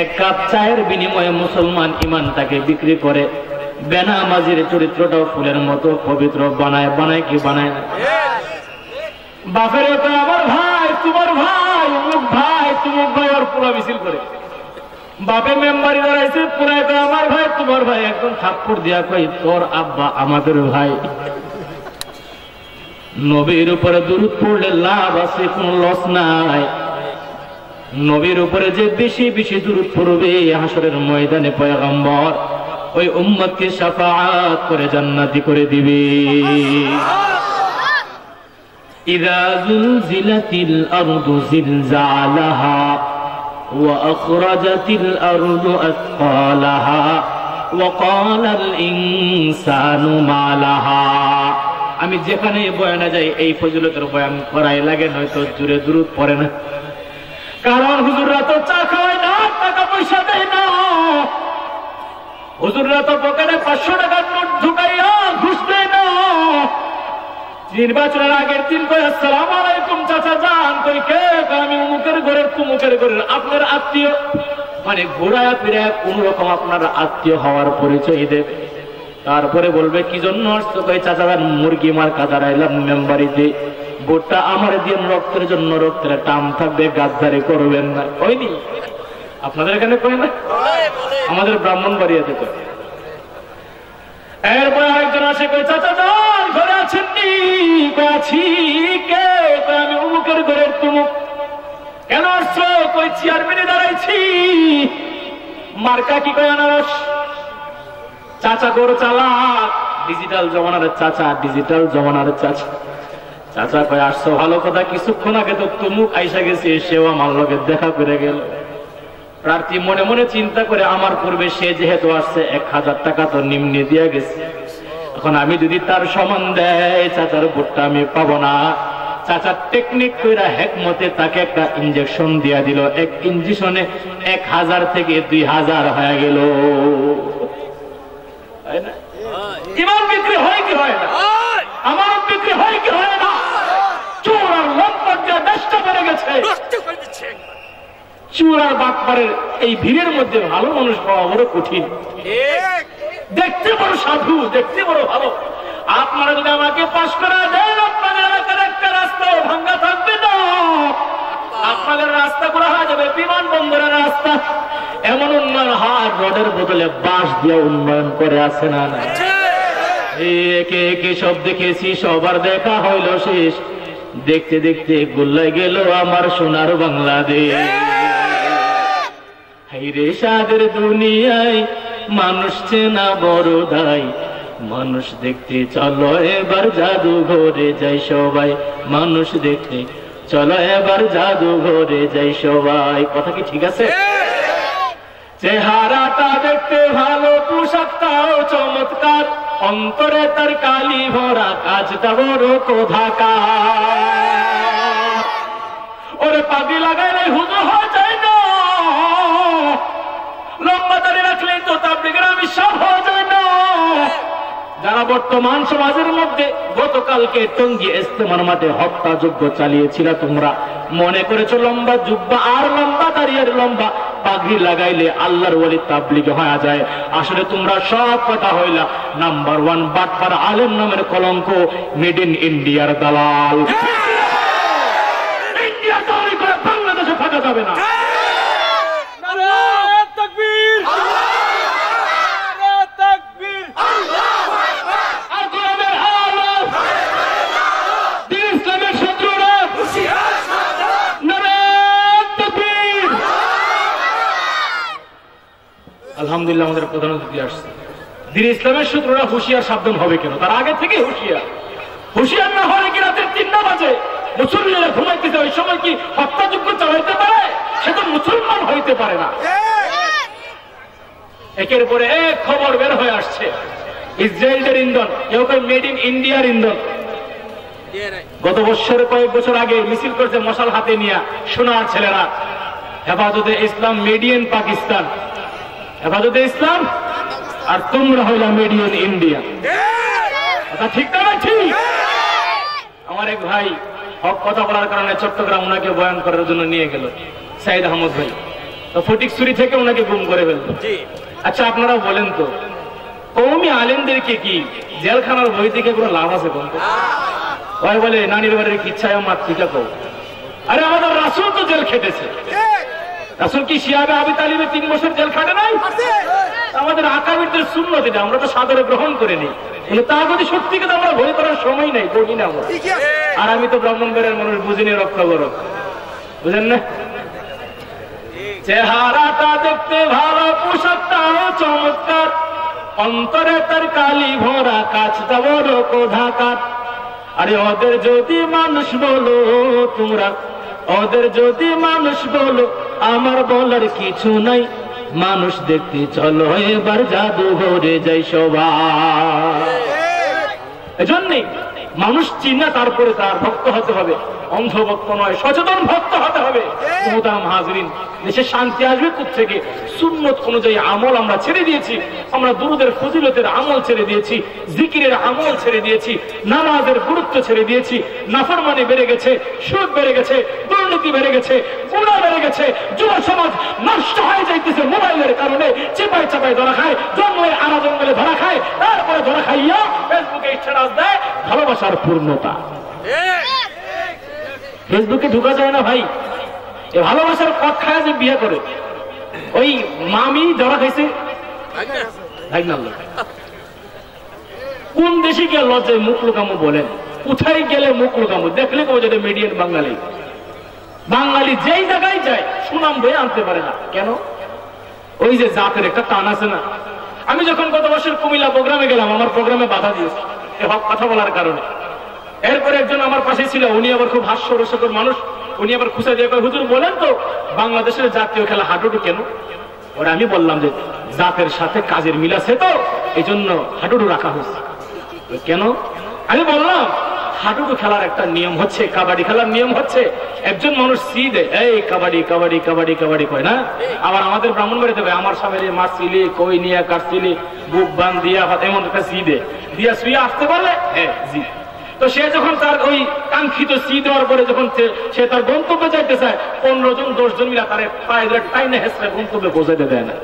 এক কাপ চায়ের বিনিময়ে মুসলমান ইমানটাকে বিক্রি করে বেনামাজির চরিত্রটাও ফুলের মতো পবিত্র বানায় কি বানায় না? বাপের আমার ভাই তোমার ভাই অমুক ভাই তুমুক ভাই ওর পুরা মিছিল করে বাপে মেম্বারি দাঁড়াইছে পুরাই করে আমার ভাই তোমার ভাই একদম থাপ্পড় দিয়া কই তোর আব্বা আমাদের ভাই। নবীর উপরে দুরূদ পড়লে লাভ আছে, কোন লস নাই। নবীর উপরে যে বেশি বেশি দুরূদ পড়বে হাসরের ময়দানে পয়গম্বর ওই উম্মতকে শাফাআত করে জান্নাতি করে দিবে। ইযা যুলজিলাতিল আরদু জিলজালাহা ওয়া আখরাজাতিল আরদু আসকালাহা ওয়া ক্বালাল ইনসানু মা লাহা। আমি যেখানে বয়ানে যাই এই ফজিলতের বয়ান করাই লাগে, নয়তো জুড়ে দুরূদ পড়ে না। কারণ হুজুররা তো চা খাওয়ায় না, টাকা পয়সা দেয় না। হুজুররা তো পকেটে 500 টাকার নোট ঢুকাইয়া ঘুষ দেয় না। নির্বাচনের আগের দিন কই আসসালামু আলাইকুম চাচা যান, কই কে? আমি অমুকের ঘরের তুমুকের ঘরের আপনার আত্মীয়। মানে ঘোরায় ফিরায় কোন রকম আপনার আত্মীয় হওয়ার পরিচয় দেবে। তারপরে বলবে কি জন্য আসছো? কই চাচা যান মুরগি মার কাদার আইলাম মেম্বারিতে, ভোটটা আমার দিন রক্তের জন্য, রক্তের টান থাকবে, গাদ্দারি করবেন না। কইনি আপনাদের এখানে কই না? আমাদের ব্রাহ্মণবাড়িয়াতে কই। এরপরে আরেকজন আসে, কই চাচা যান ঘরে আছেন নি? কই আছি। কে? কই আমি অমুকের ঘরের তুমুক। কেন আসছো? কই চেয়ারম্যানে দাঁড়াইছি। মার্কা কি? কই আনারস। চাচা গরু চালাক, ডিজিটাল জমানার চাচা, ডিজিটাল জমানার চাচা। চাচা কই আসছো ভালো কথা, কিছুক্ষণ আগে তো তুমুক আইসা গেছে, সেও আমার লগে দেখা করে গেল। প্রার্থী মনে মনে চিন্তা করে আমার পূর্বে সে যেহেতু আসছে 1000 টাকা তো নিম্নে দিয়ে গেছে, এখন আমি যদি তার সমান দেয় চাচার ভোটটা আমি পাবো না। চাচা টেকনিক কইরা হেকমতে তাকে একটা ইনজেকশন দিয়া দিল। এক ইনজেকশনে 1000 থেকে 2000 হয়ে গেল। ইমান বিক্রি হয় কি হয় না? আমার বিক্রি হয় কি হয় না? চোর আর লম্পট যে দেশটা বেড়ে গেছে। চোর আর বাটপারের এই ভিড়ের মধ্যে ভালো মানুষ পাওয়া বড় কঠিন। দেখতে বড় সাধু, দেখতে বড় ভালো। আপনারা যদি আমাকে পাশ করা দেন, আপনাদের এলাকার একটা রাস্তাও ভাঙ্গা থাকবে না। আপনাদের রাস্তাগুলো হয়ে যাবে বিমানবন্দরের রাস্তা। এমন উন্নয়ন হয়, রোডের বদলে বাঁশ দিয়ে উন্নয়ন করে আছে না? একে একে সব দেখেছি, সবার দেখা হইল শেষ। দেখতে দেখতে গোল্লাই গেল আমার সোনার বাংলাদেশ। হাইরে সাদের দুনিয়ায় মানুষ চেনা বড় দায়। মানুষ দেখতে চলো এবার জাদুঘরে যাই সবাই। মানুষ দেখতে চলো এবার জাদুঘরে যাই সবাই। কথা কি ঠিক আছে? চেহারাটা দেখতে ভালো, পোশাকটাও চমৎকার, অন্তরে তার কালি ভরা, কাজটা বড় কোধাকার। ওরে পাগড়ি লাগাইলে হুজুর হয়ে যায় না, লম্বা দাড়ি রাখলেই তো তাবলীগের আমি সব হয়ে যায় না। যারা বর্তমান সমাজের মধ্যে গতকালকে টঙ্গী ইজতেমার মাঠে হত্যাযজ্ঞ চালিয়েছিল, তোমরা মনে করেছো লম্বা জুব্বা আর লম্বা দাড়ি আর লম্বা পাগড়ি লাগাইলে আল্লাহর ওলি তাবলীগ হয়ে যায়। আসলে তোমরা সব কথা হইলা নাম্বার 1 বাটপার আলেম নামের কলঙ্ক, মেড ইন ইন্ডিয়ার দালাল। ইন্ডিয়া তৈরি করে বাংলাদেশে থাকা যাবে না। আলহামদুলিল্লাহ আমাদের প্রধান অতিথি আসছে। দিন ইসলামের সূত্ররা হুঁশিয়ার সাবধান হবে কেন? তার আগে থেকে হুঁশিয়ার না হলে কি রাতের 3টা বাজে মুসলমানেরা ঘুমাইতেছে, ওই সময় কি হত্যাযজ্ঞ চালাইতে পারে? সে তো মুসলমান হইতে পারে না। একের পরে এক খবর বের হয়ে আসছে, ইসরায়েলের ইন্ধন, কেউ কেউ মেড ইন ইন্ডিয়ার ইন্ধন। গত বছরে কয়েক বছর আগে মিছিল করছে মশাল হাতে নিয়ে সোনার ছেলেরা, হেফাজতে ইসলাম মেড ইন পাকিস্তান, হেফাজতে ইসলাম আর তোমরা হইলা মেড ইন ইন্ডিয়া। ঠিক না? ঠিক। আমার এক ভাই হক কথা বলার কারণে চট্টগ্রাম ওনাকে বয়ান করার জন্য নিয়ে গেল, সাইদ আহমদ ভাই। তো ফটিকছড়ি থেকে ওনাকে গুম করে ফেলল। আচ্ছা আপনারা বলেন তো কওমি আলেমদেরকে কি জেলখানার বই থেকে কোনো লাভ আছে কোন? ওই বলে নানির বাড়ির কিচ্ছায় মাতৃকা কও। আরে আমাদের রাসূল তো জেল খেটেছে। রাসূল কি শিয়াবে আবি তালিবে 3 বছর জেল খাটে নাই? আমাদের আকাবিরদের সুন্নত এটা, আমরা তো সাদরে গ্রহণ করে নিই। কিন্তু তা যদি সত্যি কথা আমরা ভয় করার সময় নাই, বলি না আমরা। আর আমি তো ব্রাহ্মণবাড়িয়ার মানুষ, বুঝিনি রক্ত গরম, বুঝেন না? চেহারাটা দেখতে ভালো, পোশাকটাও চমৎকার, অন্তরে তার কালি ভরা, কাজটা বড় কোধাকার। আরে ওদের যদি মানুষ বলো তোমরা, ওদের যদি মানুষ বলো, আমার বলার কিছু নাই। মানুষ দেখতে চলো এবার জাদুঘরে যাই সবাই। এজন্যই মানুষ চিনা, তারপরে তার ভক্ত হতে হবে, অন্ধভক্ত নয়, সচেতন ভক্ত হতে হবে। মুহতারাম হাজরিন, দেশে শান্তি আসবে কোত্থেকে? সুন্নত অনুযায়ী আমল আমরা ছেড়ে দিয়েছি, আমরা দুরুদের ফজিলতের আমল ছেড়ে দিয়েছি, জিকিরের আমল ছেড়ে দিয়েছি, নামাজের গুরুত্ব ছেড়ে দিয়েছি। নাফরমানি বেড়ে গেছে, সুদ বেড়ে গেছে, দুর্নীতি বেড়ে গেছে, গুনাহ বেড়ে গেছে, যুব সমাজ নষ্ট হয়ে যাইতেছে মোবাইলের কারণে। চিপাই চাপাই ধরা খায়, জঙ্গলে আনা জঙ্গলে ধরা খায়, তারপরে ধরা খাইয়া ফেসবুকে স্ট্যাটাস দেয় ভালোবাসার পূর্ণতা। ফেসবুকে ঢুকা যায় না ভাই, এ ভালোবাসার কত খায় যে বিয়ে করে। ওই মামি ধরা খাইছে, কোন দেশে গিয়ে লজ্জায় মুখ লুকামো বলেন? কোথায় গেলে মুখ লুকামো? দেখলে কবে যেটা মিডিয়ান বাঙালি, বাঙালি যেই জায়গায় যায় সুনাম বয়ে আনতে পারে না। কেন? ওই যে জাতের একটা টান আছে না। আমি যখন গত বছর কুমিল্লা প্রোগ্রামে গেলাম, আমার প্রোগ্রামে বাধা দিয়েছে কথা বলার কারণে। এরপরে একজন আমার পাশে ছিল, উনি আবার খুব হাস্যরসকর মানুষ, উনি আবার খুঁজে দিয়ে কয়, হুজুর বলেন তো বাংলাদেশের জাতীয় খেলা হাডুডু কেন? ওরা আমি বললাম যে জাতের সাথে কাজের মিল আছে, তো এই জন্য হাডুডু রাখা হয়েছে। কেন? আমি বললাম হাডুডু খেলার একটা নিয়ম হচ্ছে, কাবাডি খেলার নিয়ম হচ্ছে, একজন মানুষ সি দেয়, এই কাবাডি কাবাডি কাবাডি কাবাডি কয় না। আবার আমাদের ব্রাহ্মণবাড়িতে আমার সামনে মারছিলি, কই নিয়ে কাটছিলি, বুক বান দিয়া এমন একটা সি দে দিয়া শুয়ে আসতে পারলে হ্যাঁ জি। তো সে যখন তার ওই কাঙ্ক্ষিত সি দেওয়ার পরে যখন সে তার গন্তব্যে যাইতে চায়, 15 জন 10 জন মিলা তার পায়ে ধরে টাইনে হেসে গন্তব্যে পৌঁছাইতে দেয় না।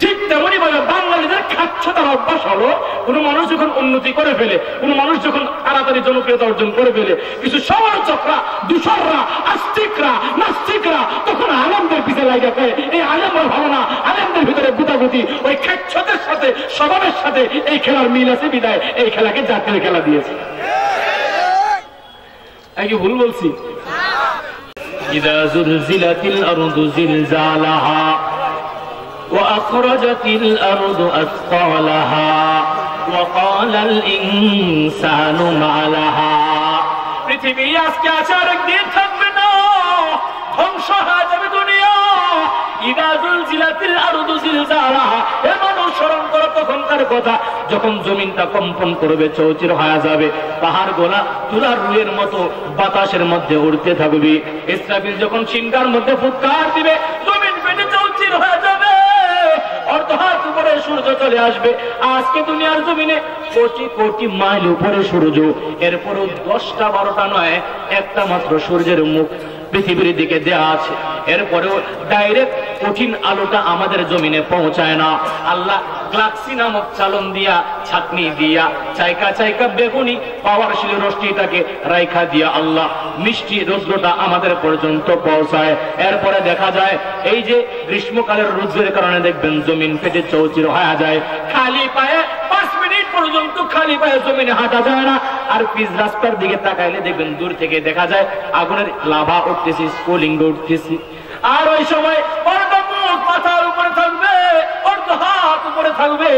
ঠিক তেমনই ভাবে বাঙালিদের খাচ্ছাতার অভ্যাস হলো, কোন মানুষ যখন উন্নতি করে ফেলে, কোন মানুষ যখন তাড়াতাড়ি জনপ্রিয়তা অর্জন করে ফেলে, কিছু সমালোচকরা, দূষররা, আস্তিকরা, নাস্তিকরা তখন আলেমদের পিছে লাগে, এই আলেমরা ভালো না, আলেমদের ভিতরে গুতাগুতি। ওই খাচ্ছতের সাথে স্বভাবের সাথে এই খেলার মিল আছে বিদায় এই খেলাকে জাতীয় খেলা দিয়েছে। কি ভুল বলছি? ইযা যুলজিলাতিল আরদু জিলজালাহা ওয়া আখরাজাতিল আরদু আসকালাহা ওয়া ক্বালাল ইনসানু মা লাহা। পৃথিবী আজকে আছে, আরেকদিন থাকবে না, ধ্বংস হয়ে যাবে দুনিয়া। ইযা যুলজিলাতিল আরদু জিলজালাহা, এ মানুষ স্মরণ করো তখনকার কথা যখন জমিনটা কম্পন করবে, চৌচির হয়ে যাবে, পাহাড় গোলা তুলার রুয়ের মতো বাতাসের মধ্যে উড়তে থাকবে। ইসরাফিল যখন চিন্তার মধ্যে ফুৎকার দিবে, জমিন পেটে চৌচির হয়ে যাবে, অর্ধহাত উপরে সূর্য চলে আসবে। আজকে দুনিয়ার জমিনে কোটি কোটি মাইল উপরে সূর্য, এরপরও 10টা 12টা নয়, একটা মাত্র সূর্যের মুখ পৃথিবীর দিকে দেয়া আছে। এরপরেও ডাইরেক্ট কঠিন আলোটা আমাদের জমিনে পৌঁছায় না। আল্লাহ গ্লাক্সি নামক চালন দিয়া, ছাকনি দিয়া, চাইকা চাইকা বেগুনি পাওয়ারশীল রশ্মিটাকে রাইখা দিয়া আল্লাহ মিষ্টি রৌদ্রটা আমাদের পর্যন্ত পৌঁছায়। এরপরে দেখা যায় এই যে গ্রীষ্মকালের রৌদ্রের কারণে দেখবেন জমিন ফেটে চৌচির হয়ে যায়, খালি পায়ে 5 মিনিট পর্যন্ত খালি পায়ে জমিনে হাঁটা যায় না। আর পিচ রাস্তার দিকে তাকাইলে দেখবেন দূর থেকে দেখা যায় আগুনের লাভা উঠতেছে, স্ফুলিঙ্গ উঠতেছে। আর ওই সময় মাথার উপরে থাকবে, অর্ধ হাত উপরে থাকবে।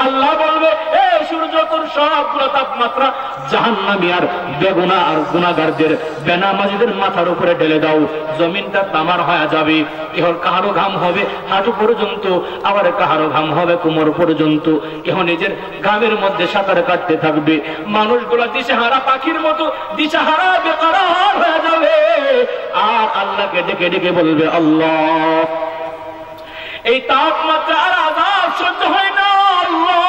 আল্লাহ বলবে, এ সূর্য তোর সবগুলো তাপমাত্রা জাহান্নামী আর বেগুনা আর গুনাহগারদের বেনামাজিদের মাথার উপরে ঢেলে দাও, জমিনটা তামার হয়ে যাবে। এখন কাহারো ঘাম হবে হাঁটু পর্যন্ত, আবার কাহারো ঘাম হবে কোমর পর্যন্ত। এখন নিজের ঘামের মধ্যে সাঁতার কাটতে থাকবে। মানুষগুলা দিশেহারা পাখির মতো দিশেহারা বেকারার হয়ে যাবে। আর আল্লাহকে ডেকে ডেকে বলবে, আল্লাহ এই তাপমাত্রা আর আযাব সহ্য হয় না, আল্লাহ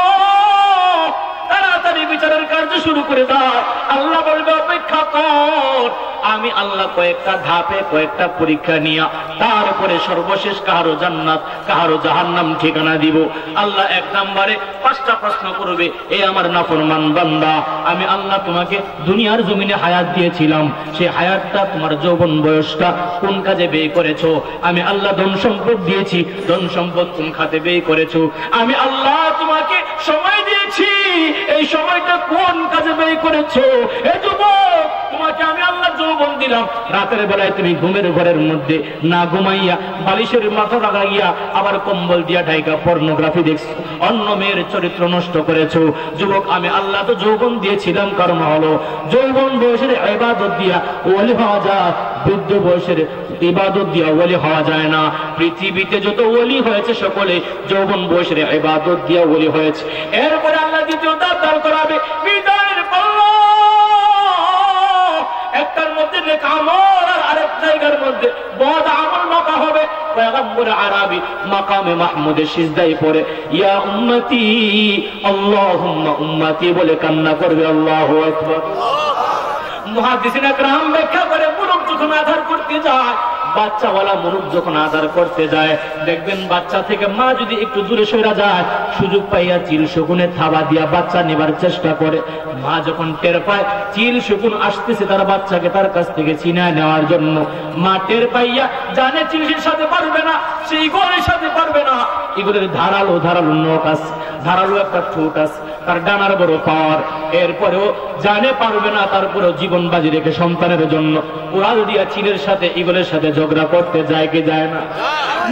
তাড়াতাড়ি বিচারের কার্য শুরু করে দাও। আল্লাহ বলবে অপেক্ষা কর, আমি আল্লাহ কয়েকটা ধাপে কয়েকটা পরীক্ষা নিয়ে তারপরে সর্বশেষ কাহারো জান্নাত কাহারো জাহান্নাম ঠিকানা দিব। আল্লাহ এক নম্বরে 5টা প্রশ্ন করবে, এ আমার নাফরমান বান্দা, আমি আল্লাহ তোমাকে দুনিয়ার জমিনে হায়াত দিয়েছিলাম, সেই হায়াতটা তোমার যৌবন বয়সটা কোন কাজে ব্যয় করেছো? আমি আল্লাহ ধন সম্পদ দিয়েছি, ধন সম্পদ কোন খাতে ব্যয় করেছো? আমি আল্লাহ তোমাকে সময় দিয়েছি, এই সময়টা কোন কাজে ব্যয় করেছো? এ যুবক, তোমাকে আমি আল্লাহ যৌবন দিলাম, রাতের বেলায় তুমি ঘুমের ঘরের মধ্যে না ঘুমাইয়া বালিশের মাথা লাগাইয়া আবার কম্বল দিয়া ঢাইকা পর্নোগ্রাফি দেখছো, অন্য মেয়ের চরিত্র নষ্ট করেছো। যুবক, আমি আল্লাহ তো যৌবন দিয়েছিলাম, কারণ হলো যৌবন বয়সের ইবাদত দিয়া ওলি হওয়া যায়, বৃদ্ধ বয়সের ইবাদত দিয়া ওলি হওয়া যায় না। পৃথিবীতে যত ওলি হয়েছে সকলে যৌবন বয়সের ইবাদত দিয়া ওলি হয়েছে। এরপরে আল্লাহ দ্বিতীয় ধাপ দান করাবে, বিদায়ের পাল্লা, একটার মধ্যে নেক আমল আর আরেক জায়গার মধ্যে বদ আমল মাপা হবে। পয়গম্বর আরবি মাকামে মাহমুদে সিজদায় পড়ে ইয়া উম্মতি আল্লাহুম্মা উম্মতি বলে কান্না করবে। আল্লাহু আকবার। মুহাদ্দিসিনে کرام ব্যাখ্যা করে, মুরুখ যখন আধার করতে যায়, বাচ্চাওয়ালা মুরুখ যখন আধার করতে যায়, দেখবেন বাচ্চা থেকে মা যদি একটু দূরে সরে যায়, সুযোগ পাইয়া চিল শকুনে থাবা দিয়া বাচ্চা নেবার চেষ্টা করে। মা যখন টের পায় চিল শকুন আসতেছে তার বাচ্চাকে তার কাছ থেকে ছিনায় নেওয়ার জন্য, মা টের পাইয়া জানে চিলের সাথে পারবে না, সেই গোলের সাথে পারবে না। এগুলোর ধারালো ধারালো নখ আছে, ধারালো একটা ঠোঁট আছে, তার ডানার বড় পাওয়ার, এরপরেও জানে পারবে না, তারপরেও জীবন বাজি রেখে সন্তানের জন্য উড়াল দিয়া চিলের সাথে ইগলের সাথে ঝগড়া করতে যায় কি যায় না?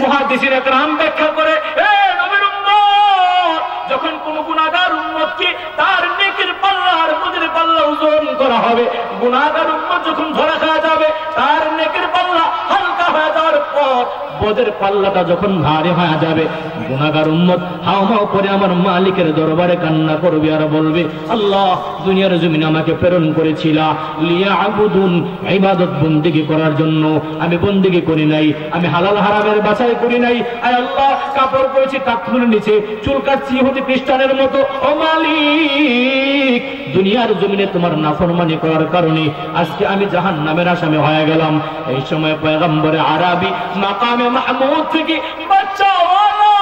মুহাদ্দিসিনে کرام ব্যাখ্যা করে, এ নবীর উম্মত, যখন কোন গুনাহগার উম্মতকে তার নেকির পাল্লা আর বদের পাল্লা ওজন করা হবে, গুনাহগার উম্মত যখন ধরা খাওয়া যাবে, তার নেকির পাল্লা হালকা হয়ে যাওয়ার পর বদের পাল্লাটা যখন ভারী হয়ে যাবে, গুনাহগার উম্মত হাওমাও করে আমার মালিকের দরবারে কান্না করবে আর বলবে, আল্লাহ দুনিয়ার জমিনে আমাকে প্রেরণ করেছিলা লিয়াবুদুন, ইবাদত বন্দেগী করার জন্য, আমি বন্দেগী করি নাই, আমি হালাল হারামের বাছাই করি নাই। আয় আল্লাহ, কাপড় পরেছি তাকফুর নিচে, চুল কাটছি ইহুদি খ্রিস্টানের মতো, ও মালিক দুনিয়ার জমিনে তোমার নাফরমানি করার কারণে আজকে আমি জাহান্নামের আসামি হয়ে গেলাম। এই সময় পয়গম্বরে আরবি মাকামে মাহমুদ থেকে বাচ্চাওয়ালা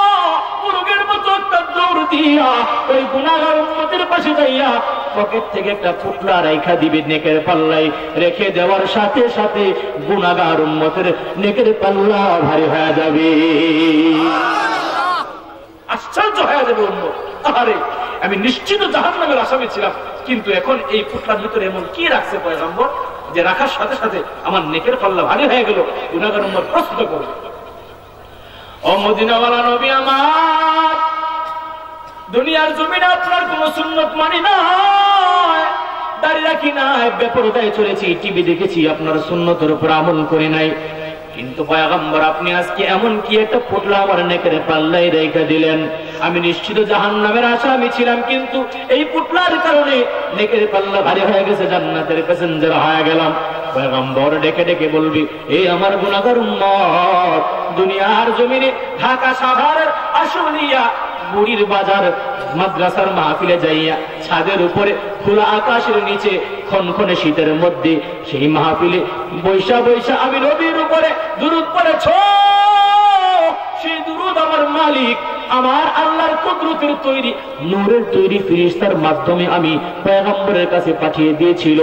মুরগের মতো একটা দৌড় দিয়া ওই গুনাহগার উম্মতের পাশে যাইয়া পকেট থেকে একটা পুটলা রাইখা দিবে নেকের পাল্লায়, রেখে দেওয়ার সাথে সাথে গুনাহগার উম্মতের নেকের পাল্লা ভারী হয়ে যাবে। আশ্চর্য হয়ে যাবে উম্মত, আরে আমি নিশ্চিত জাহান্নামের আসামি ছিলাম, কিন্তু এখন এই পুটলার ভিতরে এমন কি রাখছে পয়গম্বর যে রাখার সাথে সাথে আমার নেকের পাল্লা ভারী হয়ে গেল। গুনাহগার উম্মত প্রশ্ন করে, ও মদিনাওয়ালা নবী আমার, দুনিয়ার জমিনে আপনার কোন সুন্নত মানি না, দাঁড়িয়ে রাখি নাই, বেপরদায় চলেছি, টিভি দেখেছি, আপনার সুন্নতের উপর আমল করে নাই, কিন্তু পয়গম্বর আপনি আজকে এমন কি একটা পুটলা আমার নেকের পাল্লায় রেখে দিলেন। আমি নিশ্চিত জাহান্নামের আসামি ছিলাম, কিন্তু এই পুটলার কারণে নেকের পাল্লা ভারী হয়ে গেছে, জান্নাতের প্যাসেঞ্জার হয়ে গেলাম। পয়গম্বর ডেকে ডেকে বলবি, এই আমার গুনাহগার উম্মত, দুনিয়ার জমিনে ঢাকা শহরের আশুলিয়া বুড়ির বাজার মাদ্রাসার মাহফিলে যাইয়া ছাদের উপরে খোলা আকাশের নিচে খনখনে শীতের মধ্যে সেই মাহফিলে বৈশা বৈশা আমি নবীর উপরে দুরূদ পড়েছ, সেই দুরূদ আমার মালিক আমার আল্লাহর কুদরতের তৈরি নূরের তৈরি ফেরেশতার মাধ্যমে আমি পয়গম্বরের কাছে পাঠিয়ে দিয়েছিল।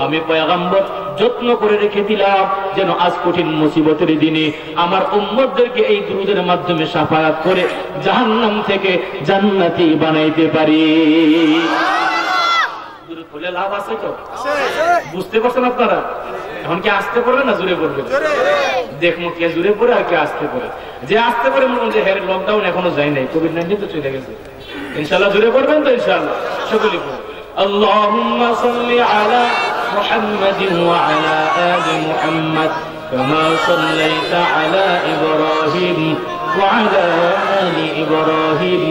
আমি পয়গম্বর যত্ন করে রেখে দিলাম যেন আজ কঠিন মুসিবতের দিনে আমার উম্মতদেরকে এই দুরূদের মাধ্যমে শাফায়াত করে জাহান্নাম থেকে জান্নাতি বানাইতে পারি। দুরূদ পড়লে লাভ আছে তো? বুঝতে পারছেন আপনারা? এখন কি আসতে পড়বে না জোরে পড়বে? দেখবো কে জোরে পড়ে আর কে আসতে পড়ে। যে আসতে পড়ে মনে হচ্ছে হ্যাঁ লকডাউন এখনো যায় নাই, কোভিড-19 তো চলে গেছে, ইনশাআল্লাহ জোরে পড়বেন তো ইনশাআল্লাহ সকলেই পড়বেন। আল্লাহুম্মা সাল্লি আলা মুহাম্মাদিন ওয়া আলা আলি মুহাম্মাদ কামা সাল্লাইতা আলা ইব্রাহিম ওয়া আলা আলি ইব্রাহিম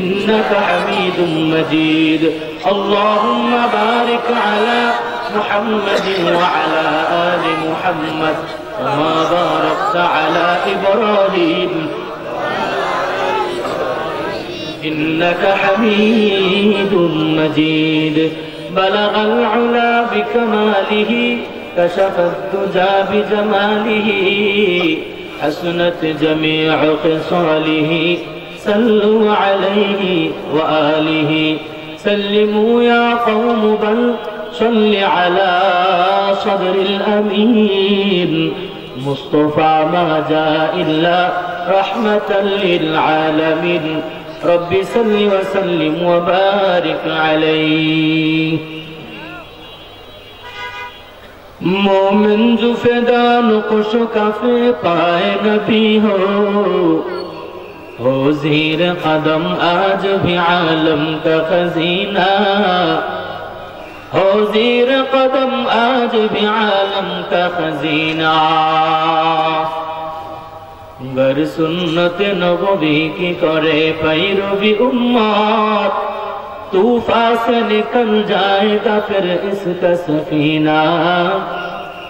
ইন্নাকা হামিদুম মাজিদ। আল্লাহুম্মা বারিক আলা محمد وعلى آل محمد كما باركت على إبراهيم إنك حميد مجيد بلغ العلا بكماله كشف الدجى بجماله حسنت جميع خصاله صلوا عليه وآله سلموا يا قوم بل صل على صدر الأمين مصطفى ما جاء إلا رحمة للعالمين رب صل وسلم وبارك عليه मोमिन जो फिदा नुक़श काफ़े पाए नबी हो ज़ीर कदम आज भी आलम का खजीना हो ज़ीर कदम आज भी आलम का खजीना गर सुन्नत नबवी की करे पैरवी उम्मत तूफान से निकल जाएगा फिर इसका सफीना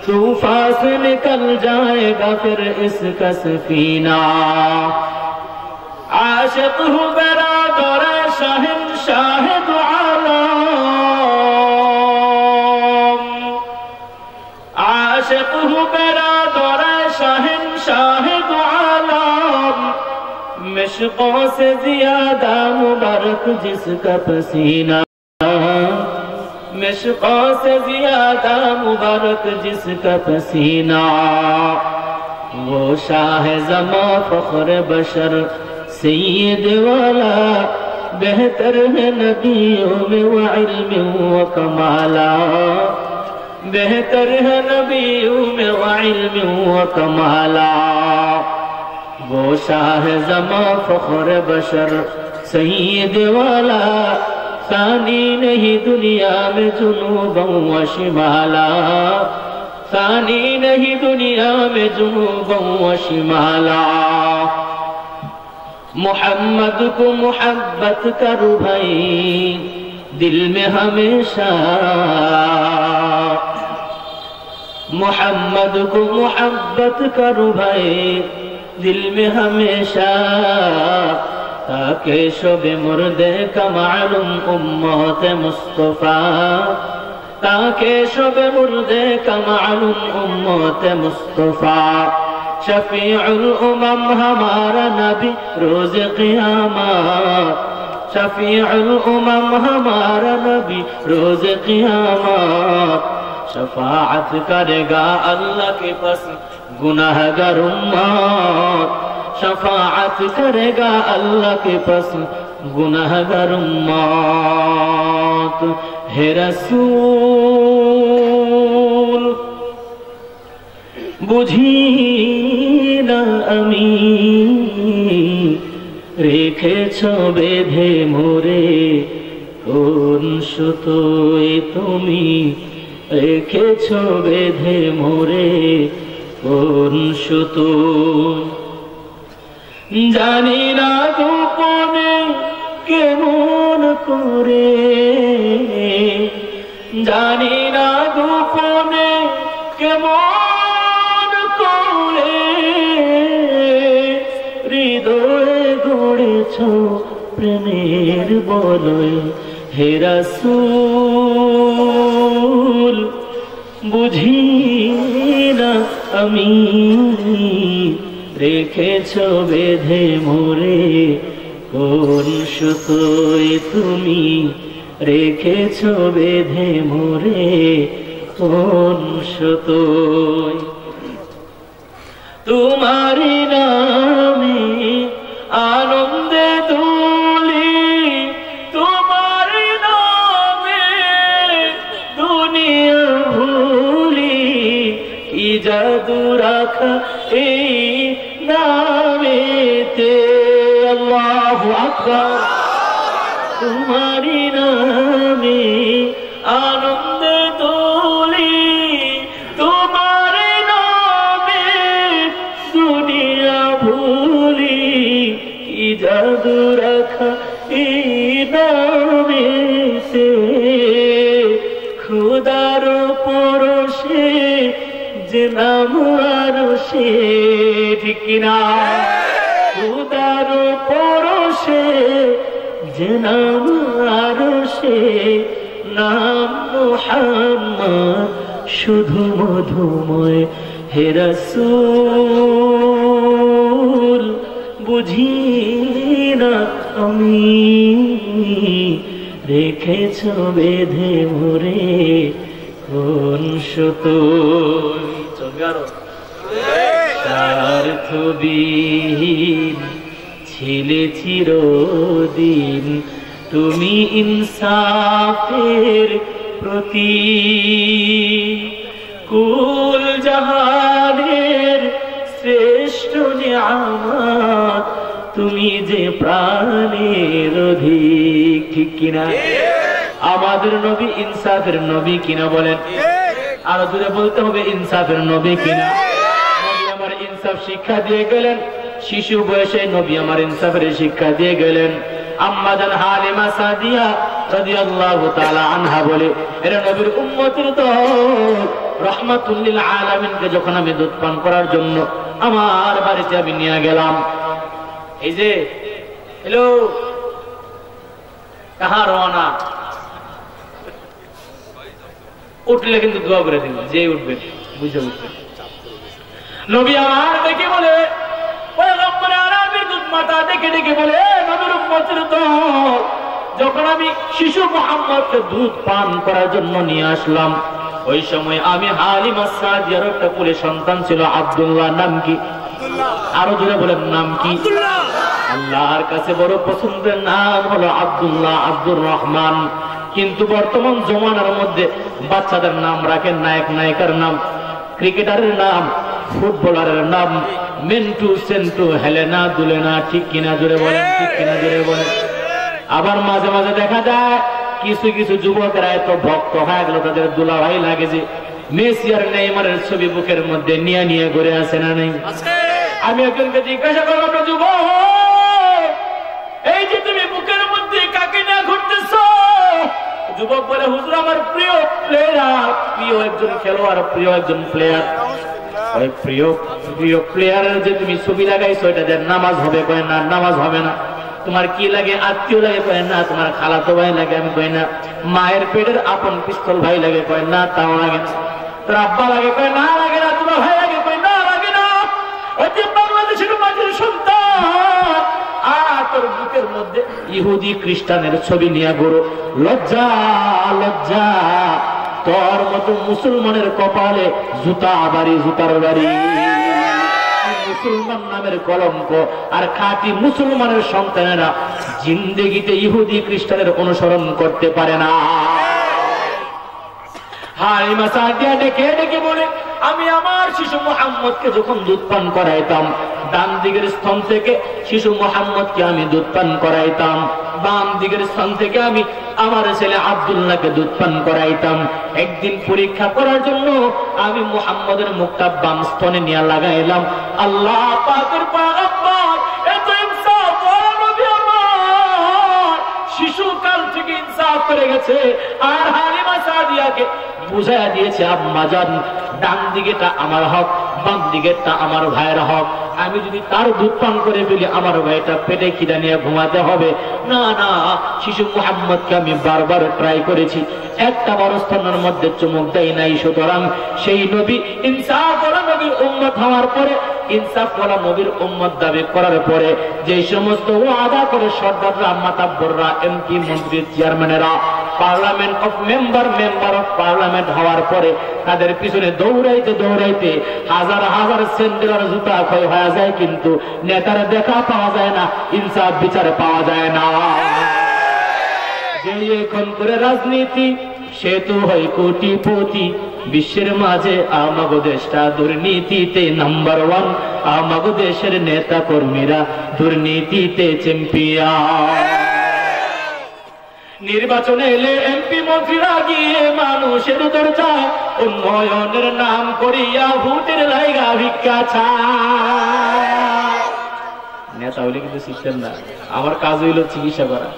तूफान से निकल जाएगा फिर इसका सफीना आशिक हूँ बरादर शहंशाह दो आलम आशिक हूँ बरादर शहंशाह दो आलम मिश्कों से ज्यादा मुबारक जिसका पसीना मिश्कों से ज्यादा मुबारक जिसका पसीना वो शाह ज़मा फ़ख्र बशर सैयद वाला बेहतर है नबियों में व इल्म व कमाला बेहतर है नबियों में व इल्म व कमाला वो शाह ज़मा फ़ख्र बशर सैयद वाला सानी नहीं दुनिया में जुनूबों व शिमाला सानी नहीं दुनिया में जुनूबों व शिमाला मोहम्मद को मोहब्बत करो भाई दिल में हमेशा मोहम्मद को मोहब्बत करो भाई दिल में हमेशा ताकि शोबे मुर्दे का मालूम उम्मत मुस्तफा ताकि शोबे मुर्दे का मालूम उम्मत मुस्तफा शफीउल उमम हमारा नबी रोज क़ियामत शफीउल उमम हमारा नबी रोज क़ियामत शफाअत करेगा अल्लाह के पास गुनाहगार उम्मत शफाअत करेगा अल्लाह के पास गुनाहगार उम्मत हे रसूल बुझी ना আমি রেখেছ বেঁধে মোরে কোন সুতোয় তুমি রেখেছ বেঁধে মোরে কোন সুতো জানি না গোপনে কেমন করে জানি না গোপনে কেমন করে হৃদয়ে গড়েছ প্রেমের বলয় হে রাসূল বুঝি না আমি রেখেছ বেঁধে মোরে কোন সুতোয় তুমি রেখেছ বেঁধে মোরে কোন সুতোয় তোমারি নামে আনন্দে দুলি তোমার নামে দুনিয়া ভুলি কি জাদু রাখা এই নামেতে আল্লাহু আকবার তোমারি নামে আনন্দে দুলি তোমার নামে দুনিয়া ভুলি কি জাদু রাখা এই নামেতে খুদার পরশে যে নাম আরশে ঠিক না খুদার পরশে যে নাম আরশে নাম মুহাম্মদ শুধু মধুময় হে রাসূল বুঝি না আমি রেখেছ বেঁধে মোরে কোন সুতোয় স্বার্থবিহীন ছিলে চিরদিন তুমি ইনসাফের প্রতীক কুল জাহানের শ্রেষ্ঠ নিয়ামত তুমি যে প্রাণের অধিক ঠিক কিনা আমাদের নবী ইনসাফের নবী কিনা বলেন আরো দূরে বলতে হবে ইনসাফের নবী কিনা নবী আমার ইনসাফ শিক্ষা দিয়ে গেলেন শিশু বয়সে নবী আমার ইনসাফের শিক্ষা দিয়ে গেলেন আম্মা জান হালিমা সাদিয়া রাদিয়াল্লাহু তাআলা আনহা বলে এরা নবীর উম্মতের দল রাহমাতুল লিল আলামিনকে যখন আমি দুধ পান করার জন্য আমার বাড়িতে আমি নিয়ে গেলাম এই যে হ্যালো কাহা রওনা উঠলে কিন্তু দোয়া করে দিন যে উঠবে বুঝে উঠবে নবী আমার দেখে বলে পয়গম্বর আরবের দুধ মাতা দেখে দেখে বলে নবীর উম্মতের দল যখন আমি শিশু মুহাম্মদকে দুধ পান করার জন্য নিয়ে আসলাম ওই সময় আমি হালিমা সাদিয়ার একটা কোলে সন্তান ছিল আব্দুল্লাহ নাম কি আরো জোরে বলেন নাম কি আল্লাহর কাছে বড় পছন্দের নাম হলো আব্দুল্লাহ আব্দুর রহমান কিন্তু বর্তমান জমানার মধ্যে বাচ্চাদের নাম রাখেন নায়ক নায়িকার নাম ক্রিকেটারের নাম ফুটবলারের নাম মিন্টু সেন্টু হেলেনা দুলেনা ঠিক কিনা জোরে বলেন ঠিক কিনা জোরে বলেন আবার মাঝে মাঝে দেখা যায় কিছু কিছু যুবকেরা এত ভক্ত হয়ে গেল তাদের দুলাভাই লাগে যে মেসি আর নেইমারের ছবি বুকের মধ্যে নিয়ে নিয়ে ঘুরে আসে না নেই আমি একজনকে জিজ্ঞাসা করলাম যুবক এই যে তুমি বুকের মধ্যে কাকে নিয়ে ঘুরতেছ যুবক বলে হুজুর আমার প্রিয় প্লেয়ার প্রিয় একজন খেলোয়াড় প্রিয় একজন প্লেয়ার ওই প্রিয় প্রিয় প্লেয়ারের যে তুমি ছবি লাগাইছো এটা যে নামাজ হবে কয় না নামাজ হবে না তোমার কি লাগে আত্মীয় লাগে কয় না তোমার খালাতো ভাই লাগে আমি কই না মায়ের পেটের আপন পিস্তল ভাই লাগে কয় না তাও লাগে না তোর আব্বা লাগে কয় না লাগে না তোমার ভাই লাগে কয় না লাগে না ওই যে বাংলাদেশের মাটির সন্তান তোর বুকের মধ্যে ইহুদি খ্রিস্টানের ছবি নিয়ে ঘুরো লজ্জা লজ্জা তোর মতো মুসলমানের কপালে জুতা বাড়ি জুতার বাড়ি মুসলমান নামের কলঙ্ক আর খাঁটি মুসলমানের সন্তানেরা জিন্দেগিতে ইহুদি খ্রিস্টানের অনুসরণ করতে পারে না হালিমা সাদিয়া ডেকে ডেকে বলে আমি আমার শিশু মুহাম্মদকে যখন দুধ পান করাইতাম ডান দিকের স্তন থেকে শিশু মুহাম্মদকে আমি দুধ পান করাইতাম বাম দিকের স্থান থেকে আমি আমার ছেলে আব্দুল্লাহকে দুধ পান করাইতাম একদিন পরীক্ষা করার জন্য আমি মুহাম্মদের মুখটা বাম স্তনে নিয়ে লাগাইলাম আল্লাহ পাকের পয়গম্বর এত ইনসাফ ওয়া নবী আমার শিশুকাল থেকে ইনসাফ করে গেছে আর হালিমা সাদিয়াকে বুঝাইয়া দিয়েছে আম্মা জান ডান দিকেটা আমার হক বাম দিকেটা আমার ভাইয়ের হক আমি যদি তার দুধ পান করে ফেলি আমার ভাইটা পেটে খিদা নিয়ে ঘুমাতে হবে না না শিশু মুহাম্মদকে আমি বারবার ট্রাই করেছি একটা বরস্থানের মধ্যে চুমুক দেয় নাই সুতরাং সেই নবী ইনসাফ ওয়ালা নবীর উম্মত হওয়ার পরে ইনসাফ ওয়ালা নবীর উম্মত দাবি করার পরে যে সমস্ত ওয়াদা করে সর্দাররা মাতাব্বররা এমপি মন্ত্রী চেয়ারম্যানেরা parliament of member of parliament হওয়ার পরে তাদের পিছনে দৌড়াইতে দৌড়াইতে হাজার হাজার সেন্ডেল আর জুতা ক্ষয় হয়ে যায় কিন্তু নেতার দেখা পাওয়া যায় না ইনসাফ বিচার পাওয়া যায় না যে এখন করে রাজনীতি সে তো হয় কোটিপতি বিশ্বের মাঝে আমাগো দেশটা দুর্নীতিতে নাম্বার ওয়ান আমাগো দেশের নেতা কর্মীরা দুর্নীতিতে চ্যাম্পিয়ন নির্বাচনে এলে এমপি মন্ত্রীরা গিয়ে মানুষের দরজায় উন্নয়নের নাম করিয়া ভোটের লাইগা ভিক্ষা চায় নেতা হইলে কিন্তু সিস্টেম না আমার কাজ হইল চিকিৎসা করা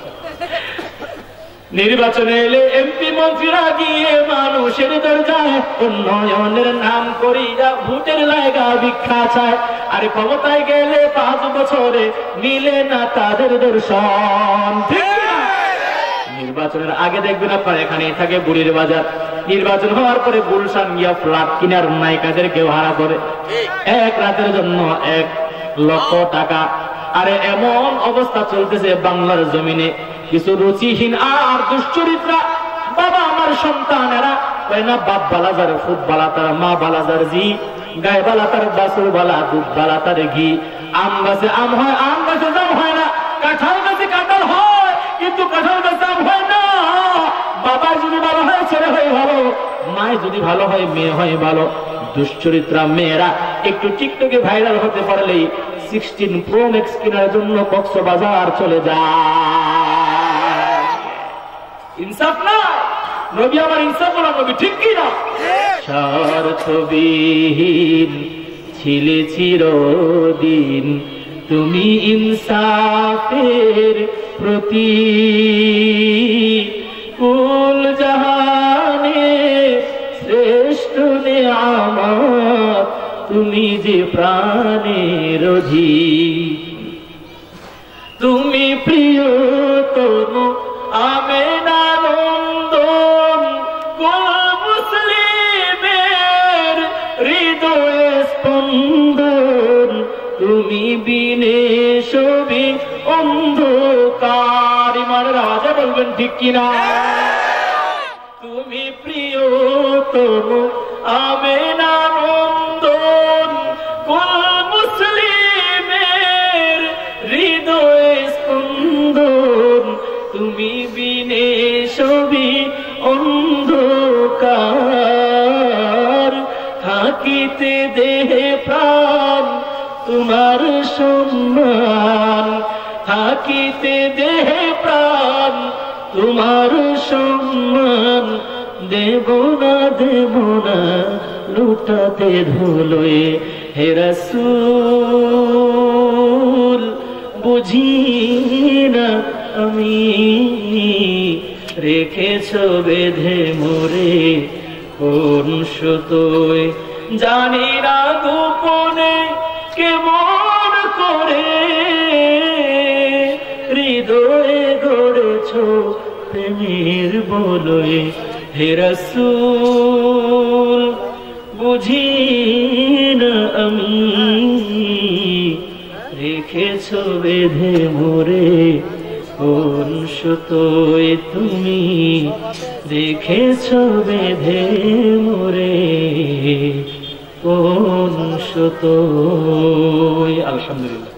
নির্বাচনে এলে এমপি মন্ত্রীরা গিয়ে মানুষের দরজায় উন্নয়নের নাম করিয়া ভোটের লাইগা ভিক্ষা চায় আর ক্ষমতায় গেলে 5 বছরে মিলে না তাদের দর্শন ঠিক নির্বাচনের আগে দেখবেন আপনার এখানেই থাকে বুড়ির বাজার, নির্বাচন হওয়ার পরে গুলশান গিয়া ফ্ল্যাট কিনার নায়িকাদের কেউ ভাড়া করে এক রাতের জন্য 1 লক্ষ টাকা। আরে এমন অবস্থা চলতেছে বাংলার জমিনে, কিছু রুচিহীন আর দুশ্চরিত্রা বাবা আমার সন্তানেরা কয় না বাপ বালা যার ফুট বালা তার মা বালা যার জি, গায়ে বালা তার বাসুর বালা দুধ বালা তার ঘি। আম গাছে আম হয়, আম গাছে জাম হয় না, কাঁঠাল গাছে কাঁঠাল হয় কিন্তু কাঁঠাল গাছে আম হয় না। বাবা যদি ভালো হয় ছেলে হয় ভালো, মায় যদি ভালো হয় মেয়ে হয় ভালো। দুশ্চরিত্রা মেয়েরা একটু টিকটকে ভাইরাল হতে পারলেই 16 Pro Max কেনার জন্য কক্সবাজার চলে যায়। ইনসাফ না, নবী আমার ইনসাফ বলা নবী, ঠিক কিনা? স্বার্থবিহীন ছিলে চিরদিন তুমি ইনসাফের প্রতি, কুল জাহানে শ্রেষ্ঠ নেয়ামত তুমি যে প্রাণের অধিক। তুমি প্রিয়তম আমেনার নন্দন, কুল মুসলিমের হৃদয়ে স্পন্দন, তুমি বিনে ছবি অন্ধকার। ইমানের আওয়াজে বলবেন ঠিক কিনা? তুমি প্রিয়তম আমেনার নন্দন, কুল মুসলিমের হৃদয়ে স্পন্দন, তুমি বিনে ছবি অন্ধকার। থাকিতে দেহে প্রাণ তোমার সম্মান, থাকিতে দেহে প্রাণ তোমার সম্মান, দেব না লুটাতে ধুলোয়। হে রাসূল বুঝি না আমি, রেখেছ বেঁধে মোরে কোন সুতোয়। জানি না গোপনে কেমন করে হৃদয়ে গড়েছ প্রেমের বলয়ে। হে রাসূল বুঝি না আমি, রেখেছ বেঁধে মোরে কোন সুতোয়। তুমি রেখেছ বেঁধে মোরে কোন সুতোয়। আলহামদুলিল্লাহ।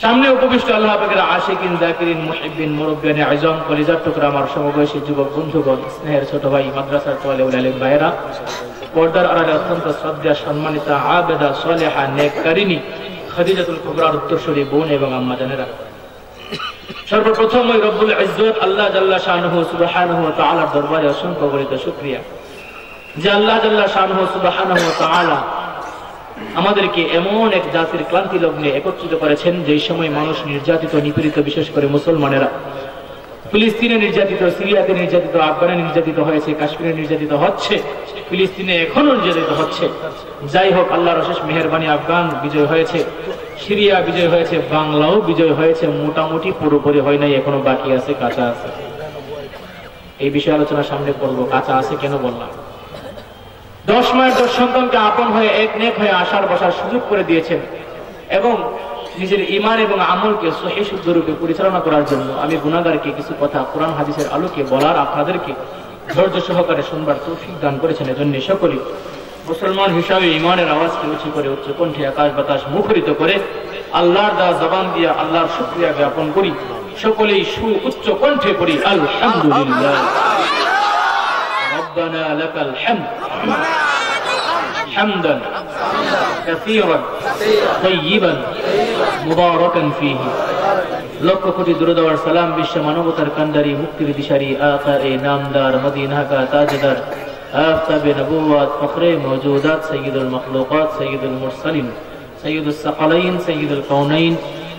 সামনে উপবিষ্ট আল্লাহ পাকের আশিকিন জাকিরিন মুহিব্বিন মুরব্বিয়ানে আজম কলিজার টুকরা আমার সমবয়সী যুবক বন্ধুগণ, স্নেহের ছোট ভাই, মাদ্রাসার তালেবুল আলিম ভাইয়েরা, পর্দার আড়ালে অত্যন্ত শ্রদ্ধা সম্মানিতা আবেদা সালেহা নেককারিনী খাদিজাতুল কুবরার উত্তরসূরি বোন এবং আম্মা জানেরা, সর্বপ্রথম ওই রব্বুল ইজ্জত আল্লাহ জাল্লা শানুহু সুবহানাহু ওয়া তাআলার দরবারে অসংখ্য গণিত শুকরিয়া যে আল্লাহ জাল্লা শানুহু সুবহানাহু ওয়া তাআলা আমাদেরকে এমন এক জাতির ক্লান্তি লগ্নে একত্রিত করেছেন যেই সময় মানুষ নির্যাতিত নিপীড়িত, বিশেষ করে মুসলমানেরা ফিলিস্তিনে নির্যাতিত, সিরিয়াতে নির্যাতিত, আফগানে নির্যাতিত হয়েছে, কাশ্মীরে নির্যাতিত হচ্ছে, ফিলিস্তিনে এখনো নির্যাতিত হচ্ছে। যাই হোক, আল্লাহর অশেষ মেহেরবানি, আফগান বিজয় হয়েছে, সিরিয়া বিজয় হয়েছে, বাংলাও বিজয় হয়েছে, মোটামুটি পুরোপুরি হয় নাই, এখনো বাকি আছে, কাঁচা আছে। এই বিষয়ে আলোচনা সামনে করবো। কাঁচা আছে কেন বললাম? 10 মায়ের 10 সন্তানকে আপন হয়ে এক নেক হয়ে আসার বসার সুযোগ করে দিয়েছেন এবং নিজের ঈমান এবং আমলকে সহিহ শুদ্ধ রূপে পরিচালনা করার জন্য আমি গুনাহগারকে কিছু কথা কোরআন হাদিসের আলোকে বলার, আপনাদেরকে ধৈর্য সহকারে শুনবার তৌফিক দান করেছেন। এজন্য সকলেই মুসলমান হিসাবে ঈমানের আওয়াজকে উঁচু করে উচ্চ কণ্ঠে আকাশ বাতাস মুখরিত করে আল্লাহর দেওয়া জবান দিয়ে আল্লাহর শুকরিয়া জ্ঞাপন করি। সকলেই উচ্চ কণ্ঠে পড়ি আলহামদুলিল্লাহ। ربنا لك الحمد حمدا كثيرا طيبا مباركا فيه। লক্ষ কোটি দুরূদ ও সালাম বিশ্ব মানবতার কান্ডারি, মুক্তির দিশারি, আকারে নামদার, মদিনা কা তাজদার, আফতাবে নবুওয়াত, ফখরে মওজুদাত, সাইয়্যিদুল মাখলুকাত, সাইয়্যিদুল মুরসালিন, সাইয়্যিদুস সাকালাইন, সাইয়্যিদুল কাউনাইন,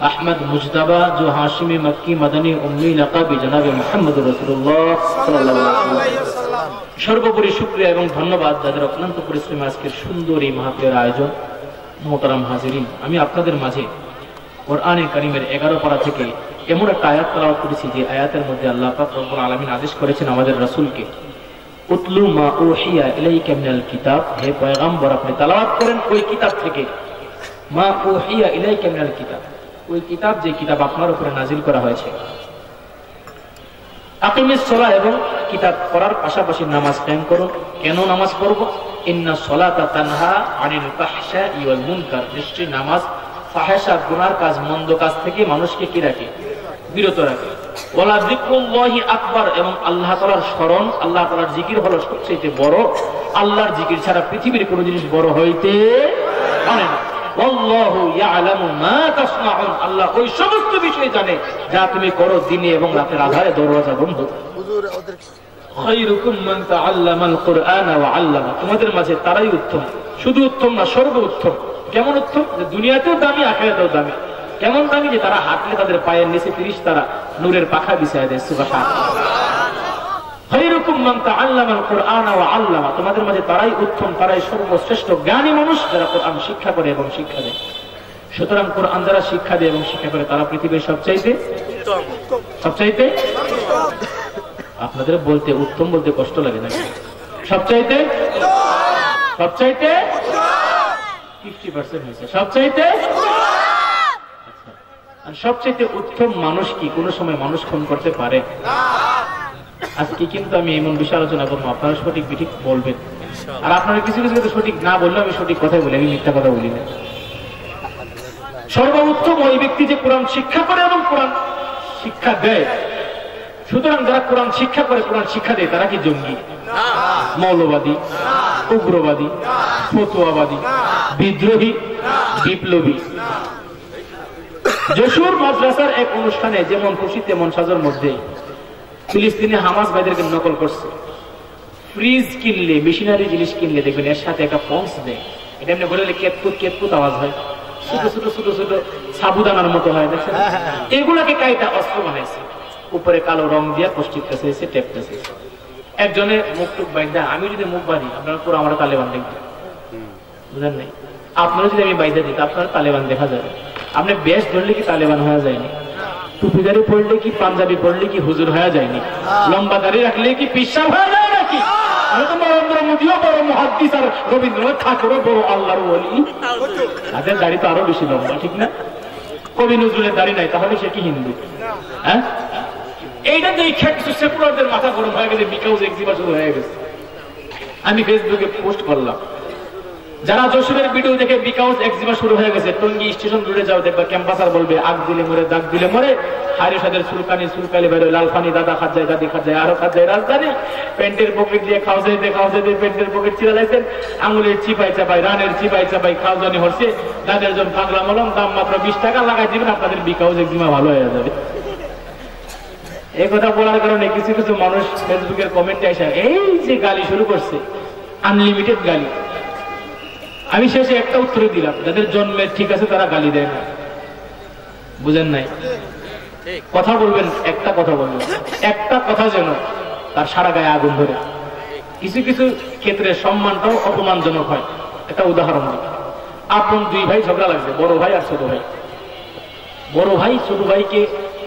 আহমদ মুজতবা, जो हाशिमी मक्की मदनी उम्मी लक़बी जनाब মুহাম্মদুর রাসূলুল্লাহ সাল্লাল্লাহু আলাইহি ওয়াসাল্লাম। সর্বোপরি শুকরিয়া এবং ধন্যবাদ যাদের অক্লান্ত পরিশ্রমে আজকের সুন্দর এই মাহফিলের আয়োজন। মোহতারাম হাজিরিন, আমি আপনাদের মাঝে কোরআনে কারীমের 11 পারা থেকে এমন একটা আয়াত তেলাওয়াত করেছি যে আয়াতের মধ্যে আল্লাহ পাক রব্বুল আলামিন আদেশ করেছেন আমাদের রাসূলকে, উতলু মা উহিয়া ইলাইকা মিনাল কিতাব, হে পয়গম্বর আপনি তেলাওয়াত করেন ওই কিতাব থেকে, মা উহিয়া ইলাইকা মিনাল কিতাব, ওই কিতাব যে কিতাব আপনার উপরে নাজিল করা হয়েছে। আকিমিস সালাহ, এবং কিতাব পড়ার পাশাপাশি নামাজ কায়েম করুন। কেন নামাজ পড়ব? ইন্নাস সালাতা তানহা আনিল ফাহশাই ওয়াল মুনকার, নিশ্চয়ই নামাজ ফাহশা গুনার কাজ মন্দ কাজ থেকে মানুষকে কি রাখে? বিরত রাখে। ওয়ালা যিকরুল্লাহি আকবার, এবং আল্লাহ তাআলার স্মরণ, আল্লাহ তাআলার জিকির হলো সবচেয়ে বড়। আল্লাহর জিকির ছাড়া পৃথিবীর কোনো জিনিস বড় হইতে পারে না। আল্লাহু ইয়ালামু মা তাসনাউন, আল্লাহ ওই সমস্ত বিষয় জানে যা তুমি করো দিনে এবং রাতের আধারে দরওয়াজা বন্ধ। খায়রুকুম মান তাআল্লামাল কুরআনা ওয়া আল্লামা, তোমাদের মাঝে তারাই উত্তম, শুধু উত্তম না সর্বোত্তম। কেমন উত্তম? যে দুনিয়াতেও দামি আখিরাতেও দামি। কেমন দামি? যে তারা হাঁটলে তাদের পায়ের নিচে ফেরেশতারা নূরের পাখা বিছায় দেয়। সুবহানাল্লাহ। খায়রুকুম মান তাআল্লামাল কুরআনা ওয়া আল্লামা, তোমাদের মাঝে তারাই উত্তম, তারাই সর্বশ্রেষ্ঠ জ্ঞানী মানুষ যারা কোরআন শিক্ষা করে এবং শিক্ষা দেয়। সুতরাং কোরআন যারা শিক্ষা দেয় এবং শিক্ষা করে তারা পৃথিবীর সবচাইতে উত্তম। সবচাইতে, আপনাদের বলতে উত্তম বলতে কষ্ট লাগে না? সবচাইতে, সবচাইতে 50% হয়েছে। সবচাইতে, আর সবচাইতে উত্তম মানুষ কি কোনো সময় মানুষ খুন করতে পারে? আজকে কিন্তু আমি এমন বিষয় আলোচনা করবো, আপনারা সঠিক বিঠিক বলবেন। আর আপনারা কিছু কিছু ক্ষেত্রে সঠিক না বললেও আমি সঠিক কথাই বলি, আমি মিথ্যা কথা বলি না। সর্বোত্তম ওই ব্যক্তি যে কোরআন শিক্ষা করে এবং কোরআন শিক্ষা দেয়। সুতরাং যারা কোরআন শিক্ষা করে, কোরআন শিক্ষা দেয়, তারা কি জঙ্গি, মৌলবাদী, উগ্রবাদী, ফতুয়াবাদী, বিদ্রোহী, বিপ্লবী? যশোর মাদ্রাসার এক অনুষ্ঠানে যেমন খুশি তেমন সাজার মধ্যে ফিলিস্তিনে হামাস ভাইদেরকে নকল করছে। ফ্রিজ কিনলে, মেশিনারি জিনিস কিনলে দেখবেন এর সাথে একটা পম্পস দেয়। এটা এমনি বলে কেতকুত কেতকুত আওয়াজ হয়, ছোট ছোট ছোট ছোট সাবুদানার মতো হয়, দেখছেন? এগুলাকে কাইটা অস্ত্র বানাইছে, উপরে কালো রং দিয়া পশ্চিম কাছে এসে টেপ কাছে। একজনে মুখ টুক বাইন্দা, আমি যদি মুখ বাঁধি আপনারা পুরো আমার তালেবান দেখবেন, বুঝলেন নাই? আপনারা যদি আমি বাইন্দা দিই আপনার তালেবান দেখা যাবে। আপনি বেশ ধরলে কি তালেবান হয়ে যায়নি? টুপিদারি পড়লে কি, পাঞ্জাবি পড়লে কি হুজুর হয়ে যায়নি? লম্বা দাড়ি রাখলে কি পিসাব হয়ে যায় নাকি? আমি তো নরেন্দ্র মোদীও বড় মুহাদ্দিস আর রবীন্দ্রনাথ ঠাকুরও বড় আল্লাহর ওলি। তাদের দাড়ি তো আরো বেশি লম্বা, ঠিক না? কবি নজরুলের দাড়ি নাই, তাহলে সে কি হিন্দু? হ্যাঁ, এইটা দেখে কিছু সেকুলারদের মাথা গরম হয়ে গেছে, বিকাউজ এক্সিবা শুরু হয়ে গেছে। আমি ফেসবুকে পোস্ট করলাম, যারা যশোরের ভিডিও দেখে বিকাউজ এক্সিবা শুরু হয়ে গেছে, টঙ্গী স্টেশন রোডে যাও, দেখবা ক্যাম্পাসার বলবে আগ দিলে মরে, দাগ দিলে মরে, হারি সাদের সুলকানি সুলকালি বেরো, লালফানি দাদা খাত যায়, দাদি খাত যায়, আরো খাত যায় রাজধানী, প্যান্টের পকেট দিয়ে খাওয়া যাইতে প্যান্টের পকেট চিরা লাইছেন, আঙুলের চিপাই চাপাই, রানের চিপাই চাপাই খাওয়া জানি হচ্ছে, দাদের জন পাগলা মলম, দাম মাত্র 20 টাকা, লাগাই দিবেন, আপনাদের বিকাউজ এক্সিমা ভালো হয়ে যাবে। এই কথা বলার কারণে কিছু কিছু মানুষ ফেসবুকের কমেন্টে এসে এই যে গালি শুরু করছে, আনলিমিটেড গালি। আমি শেষে একটা উত্তর দিলাম, যাদের জন্মে ঠিক আছে তারা গালি দেয় না, বুঝেন নাই? কথা বলবেন, একটা কথা বলবেন, একটা কথা যেন তার সারা গায়ে আগুন ধরে। কিছু কিছু ক্ষেত্রে সম্মানটাও অপমানজনক হয়। একটা উদাহরণ দিই, আপন দুই ভাই ঝগড়া লাগছে, বড় ভাই আর ছোট ভাই। বড় ভাই ছোট ভাইকে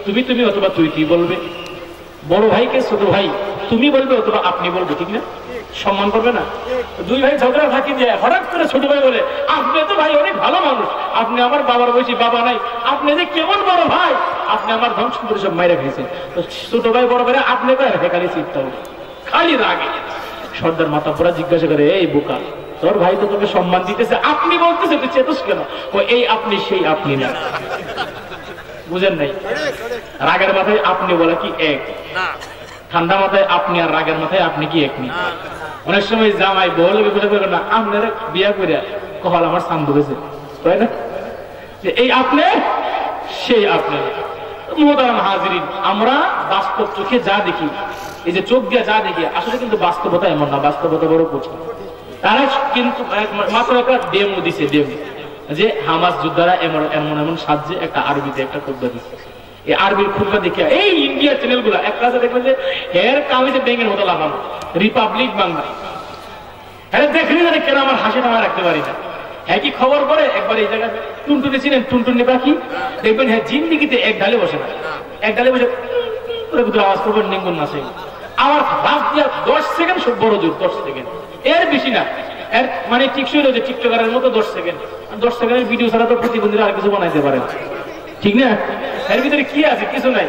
তুমি তুমি অথবা তুই তুই বলবে, বড় ভাইকে ছোট ভাই তুমি বলবে অথবা আপনি বলবে, ঠিক না? সম্মান করবে না? দুই ভাই ঝগড়া ফাঁকি দিয়ে হঠাৎ করে ছোট ভাই বলে, আপনি তো ভাই অনেক ভালো মানুষ, আপনি আমার বাবার বয়সী, বাবা নাই, আপনি যে কেমন বড় ভাই, আপনি আমার ধ্বংস করে সব মাইরে খেয়েছেন। ছোট ভাই বড় ভাই আপনি খালি চিন্তা হবে, খালি রাগে। সর্দার মাথা পড়া জিজ্ঞাসা করে, এই বোকা, তোর ভাই তো তোকে সম্মান দিতেছে, আপনি বলতেছে, তুই চেতস কেন? এই আপনি সেই আপনি না, বুঝেন নাই? রাগের মাথায় আপনি বলা কি এক? ঠান্ডা মাথায় আপনি আর রাগের মাথায় আপনি কি এক? অনেক সময় জামাই বল না, আপনারা বিয়া করে কহল আমার সান ধরেছে, তাই না? যে এই আপনি সেই আপনি। মুহতারাম হাজিরিন, আমরা বাস্তব চোখে যা দেখি, এই যে চোখ দিয়ে যা দেখি, আসলে কিন্তু বাস্তবতা এমন না, বাস্তবতা বড় কঠিন। তারা কিন্তু মাত্র একটা ডেমো দিছে, ডেমো, যে হামাস যোদ্ধারা এমন এমন এমন সাহায্যে একটা আরবিতে একটা খুতবা দিচ্ছে। এই আরবির খুতবা দেখে এই ইন্ডিয়া চ্যানেল গুলা একটা দেখবেন যে হের কামিজে ব্যাঙের মতো লাগানো, রিপাবলিক বাংলা। আরে দেখলি না কেন আমার হাসি নামা রাখতে পারি না? হ্যাঁ কি খবর করে একবার এই জায়গায় টুনটুনি ছিলেন, টুনটুনি পাখি দেখবেন হ্যাঁ জিন্দিগিতে এক ডালে বসে না, এক ডালে বসে আওয়াজ করবেন নিঙ্গুন নাচে আমার রাত দিয়া 10 সেকেন্ড সব বড় জোর 10 সেকেন্ড এর বেশি না, এর মানে ঠিক ছিল যে টিকটকারের মতো 10 সেকেন্ড 10 সেকেন্ডের ভিডিও ছাড়া তো প্রতিবন্ধীরা আর কিছু বানাইতে পারে ঠিক না? এর ভিতরে কি আছে? কিছু নাই।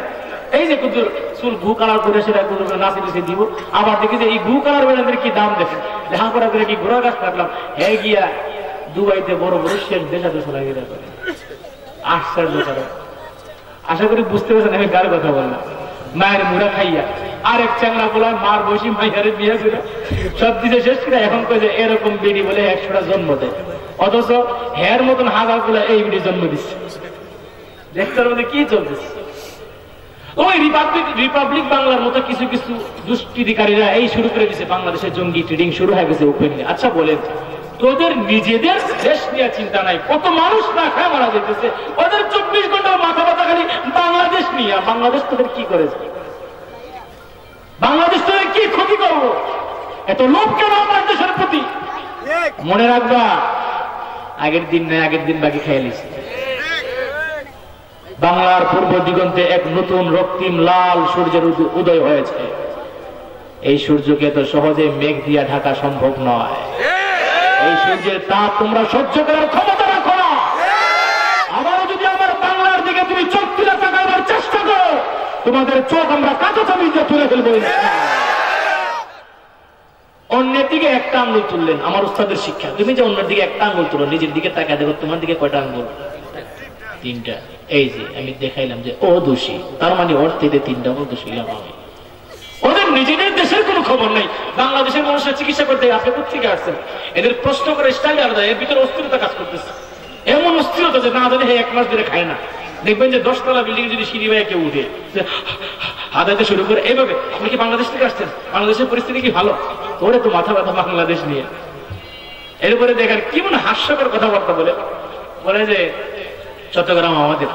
এই যে কুদুর চুল ঘু কালার করে সেটা কুদুর নাচে নাচে দিব, আবার দেখি যে এই ঘু কালার বেড়াদের কি দাম দেখেন, দেখা করা করে কি ঘোড়া গাছ কাটলাম, হ্যাঁ গিয়া দুবাইতে বড় বড় শেখ দেশাতে চলে গিয়ে করে আশ্চর্য করে। আশা করি বুঝতে পারছেন আমি কার কথা বললাম। মায়ের মুড়া খাইয়া আরেক চ্যাংড়া বলা মার বসি মাইয়ারে বিয়ে করে সব দিতে শেষ করে এখন কয়েছে এরকম বেড়ি বলে 100টা জন্ম দেয়, অথচ হের মতন হাজার গুলা এই বেড়ি জন্ম দিচ্ছে। দেখতার মধ্যে কি চলতেছে? ওই রিপাবলিক বাংলার মতো কিছু কিছু দুষ্কৃতিকারীরা এই শুরু করে দিচ্ছে, বাংলাদেশের জঙ্গি ট্রেডিং শুরু হয়ে গেছে ওপেনলি। আচ্ছা বলেন, তোদের নিজেদের দেশ নিয়ে চিন্তা নাই, কত মানুষ না খায় মারা যেতেছে, ওদের 24 ঘন্টা মাথা ব্যথা খালি বাংলাদেশ নিয়ে। বাংলাদেশ তোদের কি করেছে? বাংলাদেশ তোদের কি ক্ষতি করবো? এত লোভ কেন আমার দেশের প্রতি? মনে রাখবা, আগের দিন নয়, আগের দিন বাকি খেয়ালিস। বাংলার পূর্ব দিগন্তে এক নতুন রক্তিম লাল সূর্যের উদয় হয়েছে। এই সূর্যকে তো সহজে মেঘ দিয়া ঢাকা সম্ভব নয়। এই সূর্যের তাপ তোমরা সহ্য করার ক্ষমতা রাখো না। আবারও যদি আমার বাংলার দিকে তুমি চোখ তুলে তাকাবার চেষ্টা করো, তোমাদের চোখ আমরা কাঁচা চাবি দিয়ে তুলে ফেলবো। অন্যের দিকে একটা আঙ্গুল তুললেন, আমার উস্তাদের শিক্ষা। তুমি যে অন্যের দিকে একটা আঙ্গুল তুলো, নিজের দিকে তাকায় দেখো তোমার দিকে কয়টা আঙ্গুল? 3টা। এই যে আমি দেখাইলাম যে ও দোষী, তার মানে ওর থেকে 3টা দোষী আমি। ওদের নিজেদের দেশের কোনো খবর নাই। বাংলাদেশের মানুষের চিকিৎসা করতে আপনি কোথেকে আসছেন? এদের প্রশ্ন করে স্টাইল আলাদা, এর ভিতরে অস্থিরতা কাজ করতেছে, এমন অস্থিরতা যে না জানে 1 মাস ধরে খায় না। দেখবেন যে 10 তলা বিল্ডিং যদি সিঁড়ি বেয়ে কেউ উঠে হাতাইতে শুরু করে এইভাবে, আপনি কি বাংলাদেশ থেকে আসছেন? বাংলাদেশের পরিস্থিতি কি ভালো? ওরে তো মাথা ব্যথা বাংলাদেশ নিয়ে। এরপরে দেখেন কি মনে হাস্যকর কথাবার্তা বলে, বলে যে চট্টগ্রাম আমাদের,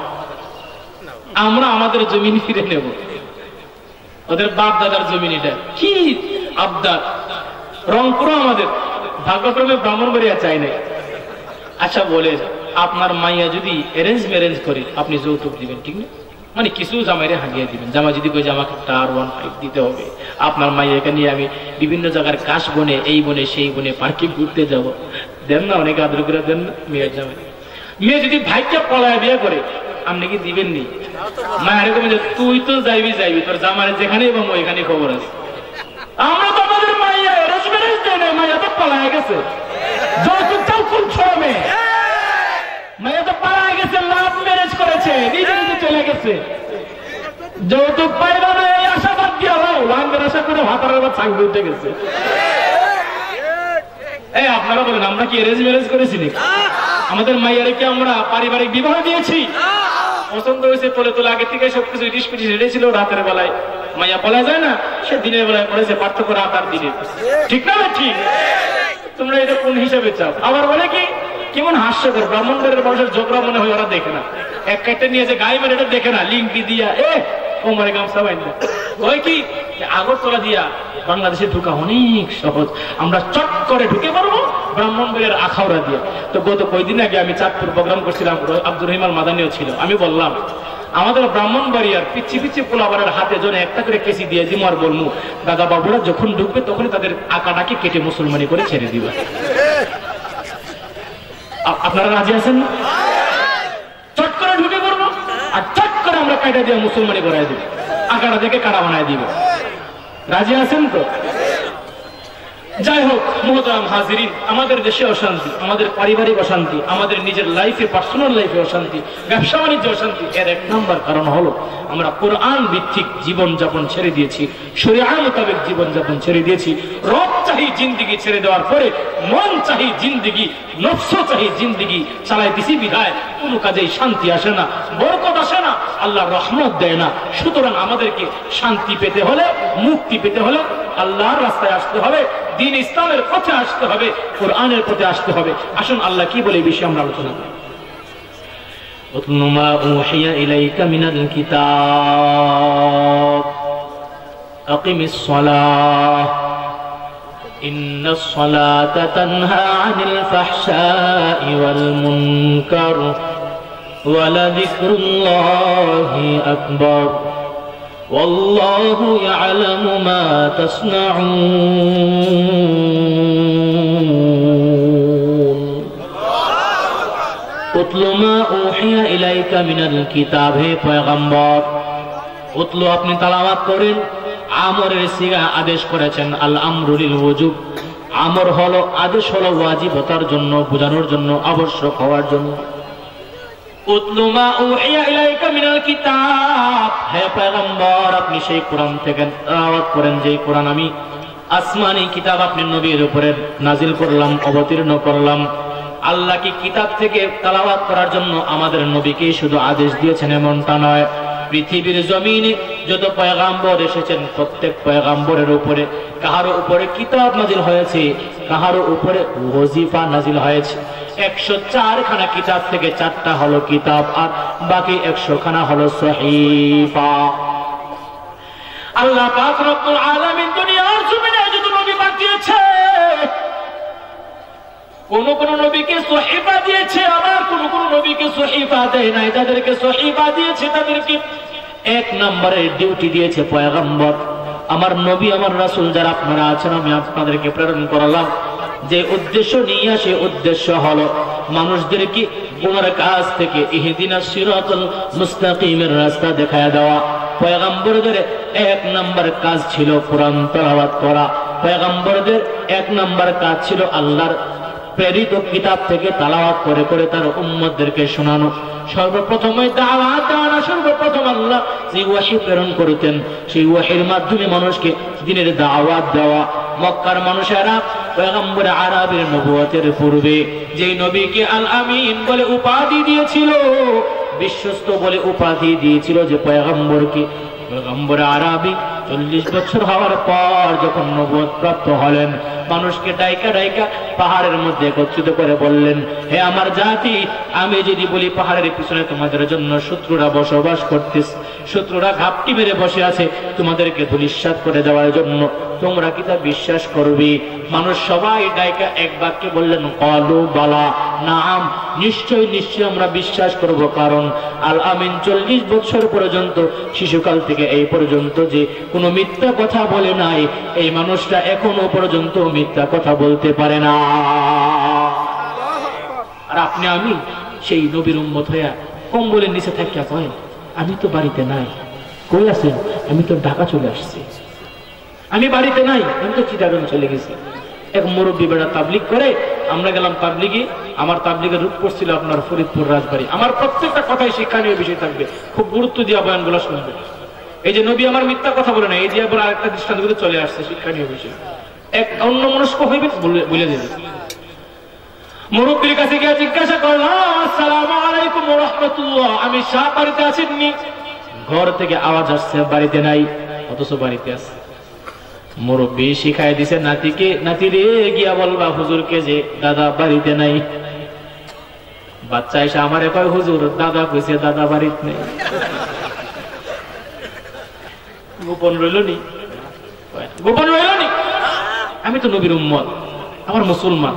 আমরা আমাদের জমিন ফিরে নেব, ওদের বাপ দাদার জমিন। এটা কি আবদার! রংপুর আমাদের, ভাগ্যক্রমে ব্রাহ্মণবাড়িয়া চাই নাই। আচ্ছা বলে, আপনার মাইয়া যদি অ্যারেঞ্জ ম্যারেঞ্জ করে আপনি যৌতুক দিবেন, ঠিক না? মানে কিছু জামাইরে হাঁকিয়ে দিবেন। জামাই যদি কই যে আমাকে একটা R15 দিতে হবে, আপনার মাইয়াকে নিয়ে আমি বিভিন্ন জায়গার কাশ বনে, এই বনে সেই বনে পার্কে ঘুরতে যাব, দেন না? অনেকে আদর করে দেন না মেয়ের জামাই? মেয়ে যদি ভাইকে পলায় বিয়ে করে আপনি কি দিবেননি? মায়ের এরকম যে তুই তো যাইবি তোর জামাই যেখানে এবং ওইখানে খবর আছে। আমরা তো আমাদের মাইয়া অ্যারেঞ্জ ম্যারেঞ্জ দেয় না, মাইয়া তো পলায় গেছে। যৌতুক চাও কোন ছড়মে? মাইয়া তো পালায় গেছে, লাভ ম্যারেজ করেছে, নিজে নিজে চলে গেছে। যৌতুক পাইবা না এই আশাবাদ দিয়া হও, লাঙ্গের আশা করে হাতার আবার চাকরি উঠে গেছে। এই আপনারা বলেন, আমরা কি অ্যারেঞ্জ ম্যারেজ করেছি নাকি? আমাদের মাইয়ারে কি আমরা পারিবারিক বিবাহ দিয়েছি? পছন্দ হয়েছে তোলে তোলে, আগে থেকে সবকিছু ডিসপিটিস রেডি ছিল। রাতের বেলায় মাইয়া বলা যায় না, সে দিনের বেলায় পড়েছে, পার্থক্য রাত আর দিনে, ঠিক না? ঠিক। তোমরা এটা কোন হিসাবে চাও? আবার বলে কি কেমন হাস্যকর, ব্রাহ্মণদের মানুষের ঝগড়া মনে হয় ওরা দেখে না, এক কাইটে নিয়ে যে গায়ে মেরে এটা দেখে না, লিঙ্ক দিয়া কোমরে গামছা বাইন্দা ওই কি আগরতলা দিয়া বাংলাদেশে ঢুকা অনেক সহজ, আমরা চট করে ঢুকে পারবো ব্রাহ্মণবাড়িয়ার আখাউড়া দিয়ে। তো গত কয়েকদিন আগে আমি চাঁদপুর প্রোগ্রাম করছিলাম, আব্দুর রহিমান মাদানিও ছিল। আমি বললাম আমাদের ব্রাহ্মণবাড়িয়ার পিচ্ছি পিচ্ছি পোলাবারের হাতে জনে একটা করে কেসি দিয়ে দিম, আর বলবো দাদা বাবুরা যখন ঢুকবে তখনই তাদের আঁকাটাকে কেটে মুসলমানি করে ছেড়ে দিবে। আপনারা রাজি আছেন না? চট করে ঢুকে পড়বো আর চট করে আমরা কাটা দিয়ে মুসলমানি করাই দিব, আঁকাটা থেকে কাটা বানায় দিব। রাজি আছেন তো? যাই হোক মুহতারাম হাজিরিন, আমাদের দেশে অশান্তি, আমাদের পারিবারিক অশান্তি, আমাদের নিজের লাইফে, পার্সোনাল লাইফে অশান্তি, ব্যবসা বাণিজ্য অশান্তি, এর 1 নম্বর কারণ হলো আমরা কোরআন ভিত্তিক জীবনযাপন ছেড়ে দিয়েছি, শরিয়া মোতাবেক জীবনযাপন ছেড়ে দিয়েছি। রব চাহি জিন্দিগি ছেড়ে দেওয়ার পরে মন চাহি জিন্দিগি, নফস চাহি জিন্দিগি চালাইতেছি বিধায় কোনো কাজেই শান্তি আসে না, বরকত আসে না, আল্লাহর রহমত দেয় না। সুতরাং আমাদেরকে শান্তি পেতে হলে, মুক্তি পেতে হলে আল্লাহর রাস্তায় আসতে হবে, দ্বীন ইসলামের পথে আসতে হবে, কোরআনের পথে আসতে হবে। আসুন আল্লাহ কি বলে এই বিষয়ে আমরা আলোচনা করি। উতলু মা উহিয়া ইলাইকা মিনাল কিতাব আকিমিস সালাহ ইন্নাস সালাতা তানহা আনিল ফাহশাই ওয়াল মুনকার ওয়া লাযিকরুল্লাহি আকবার ওয়াল্লাহু ইয়ালামু মা তাসনাউন। উতলু মা উহিয়া ইলাইকা মিনাল কিতাব, হে পয়গম্বর উতলু আপনি তেলাওয়াত করেন। আমরের সিগা আদেশ করেছেন আল আমরু লিল ওয়াজিব, আমর হলো আদেশ হলো ওয়াজিবতার জন্য, বোঝানোর জন্য, আবশ্যক হওয়ার জন্য। উতলু মা উহিয়া ইলাইকা মিনাল কিতাব, হে পয়গম্বর আপনি সেই কোরআন থেকে তেলাওয়াত করেন যে কোরআন আমি আসমানি কিতাব আপনি নবীর উপরে নাজিল করলাম, অবতীর্ণ করলাম। আল্লাহ কি কিতাব থেকে তেলাওয়াত করার জন্য আমাদের নবীকে শুধু আদেশ দিয়েছেন এমনটা নয়, পৃথিবীর জমিনে যত পয়গাম্বর এসেছেন প্রত্যেক পয়গাম্বরের উপরে কাহারো উপরে কিতাব নাজিল হয়েছে, কাহারো উপরে ওয়াজিফা নাজিল হয়েছে। 104 খানা কিতাব থেকে 4টা হলো কিতাব আর বাকি 100 খানা হলো সহিফা। আল্লাহ পাক রব্বুল আলামিন দুনিয়ার জমিনে যত নবী পাঠিয়েছে, কোন কোন নবীকে সহিফা দিয়েছে, আবার কোন কোন নবীকে সহিফা দেয় নাই। যাদেরকে সহিফা দিয়েছে তাদেরকে 1 নম্বরের ডিউটি দিয়েছে পয়গম্বর। আমার নবী আমার রাসূল যারা আপনারা আছেন, আমি আপনাদেরকে প্রেরণ করলাম যে উদ্দেশ্য নিয়ে, সে উদ্দেশ্য হলো মানুষদেরকে গুনার কাজ থেকে ইহদিনাস সিরাতাল মুস্তাকিমের রাস্তা দেখায় দেওয়া। পয়গম্বরদের 1 নম্বর কাজ ছিল কোরআন তেলাওয়াত করা। পয়গম্বরদের 1 নম্বর কাজ ছিল আল্লাহর প্রেরিত কিতাব থেকে তেলাওয়াত করে করে তার উম্মতদেরকে শোনানো। সর্বপ্রথমে দাওয়াত দেওয়া, সর্বপ্রথম আল্লাহ যে ওয়াহী প্রেরণ করতেন সেই ওয়াহীর মাধ্যমে মানুষকে দ্বীনের দাওয়াত দেওয়া। মক্কার মানুষেরা পয়গম্বর আরবের নবুয়তের পূর্বে যে নবীকে আল আমিন বলে উপাধি দিয়েছিল, বিশ্বস্ত বলে উপাধি দিয়েছিল, যে পয়গম্বরকে পয়গম্বর আরবি 40 বছর হওয়ার পর যখন নবুয়ত প্রাপ্ত হলেন, মানুষকে ডাইকা ডাইকা পাহাড়ের মধ্যে একত্রিত করে বললেন, হে আমার জাতি, আমি যদি বলি পাহাড়ের পিছনে তোমাদের জন্য শত্রুরা বসবাস করতেছে, শত্রুরা ঘাপটি মেরে বসে আছে তোমাদেরকে ধূলিসাৎ করে দেওয়ার জন্য, তোমরা কি তা বিশ্বাস করবে? মানুষ সবাই ডাইকা এক বাক্যে বললেন, ক্বালু বালা, নাম, নিশ্চয় নিশ্চয় আমরা বিশ্বাস করব। কারণ আল আমিন 40 বছর পর্যন্ত, শিশুকাল থেকে এই পর্যন্ত যে কোনো মিথ্যা কথা বলে নাই, এই মানুষটা এখনো পর্যন্ত মিথ্যা কথা বলতে পারে না। আর আপনি আমি সেই নবীর উম্মত হইয়া কম্বলের নিচে থাকিয়া কয়, আমি তো বাড়িতে নাই। কই আছেন? আমি তো ঢাকা চলে আসছি। আমি বাড়িতে নাই, আমি তো চিটাগাং চলে গেছি। এক মুরব্বী বেড়া তাবলিগ করে, আমরা গেলাম তাবলিগে। আমার তাবলিগের রূপ করছিল আপনার ফরিদপুর রাজবাড়ি। আমার প্রত্যেকটা কথাই শিক্ষণীয় বিষয় থাকবে, খুব গুরুত্ব দিয়া বয়ানগুলো শুনবে। এই যে নবী আমার মিথ্যা কথা বলে না, এই যে আবার আরেকটা দৃষ্টান্ত চলে আসছে শিক্ষণীয় বিষয়। এক অন্য মনস্ক হইবে, বলে দেবে। মুরব্বীর কাছে গিয়ে জিজ্ঞাসা করলাম, আসসালামু আলাইকুম ওয়া রাহমাতুল্লাহ, আমি শাহ বাড়িতে আছেননি? ঘর থেকে আওয়াজ আসছে বাড়িতে নাই, অথচ বাড়িতে আছে। মুরব্বী শিখাই দিছে নাতিকে, নাতি রে গিয়া বলবা হুজুরকে যে দাদা বাড়িতে নাই। বাচ্চা এসে আমারে কয়, হুজুর দাদা কইছে দাদা বাড়িতে নেই। গোপন রইল নি, গোপন রইল নি। আমি তো নবীর উম্মত, আমার মুসলমান,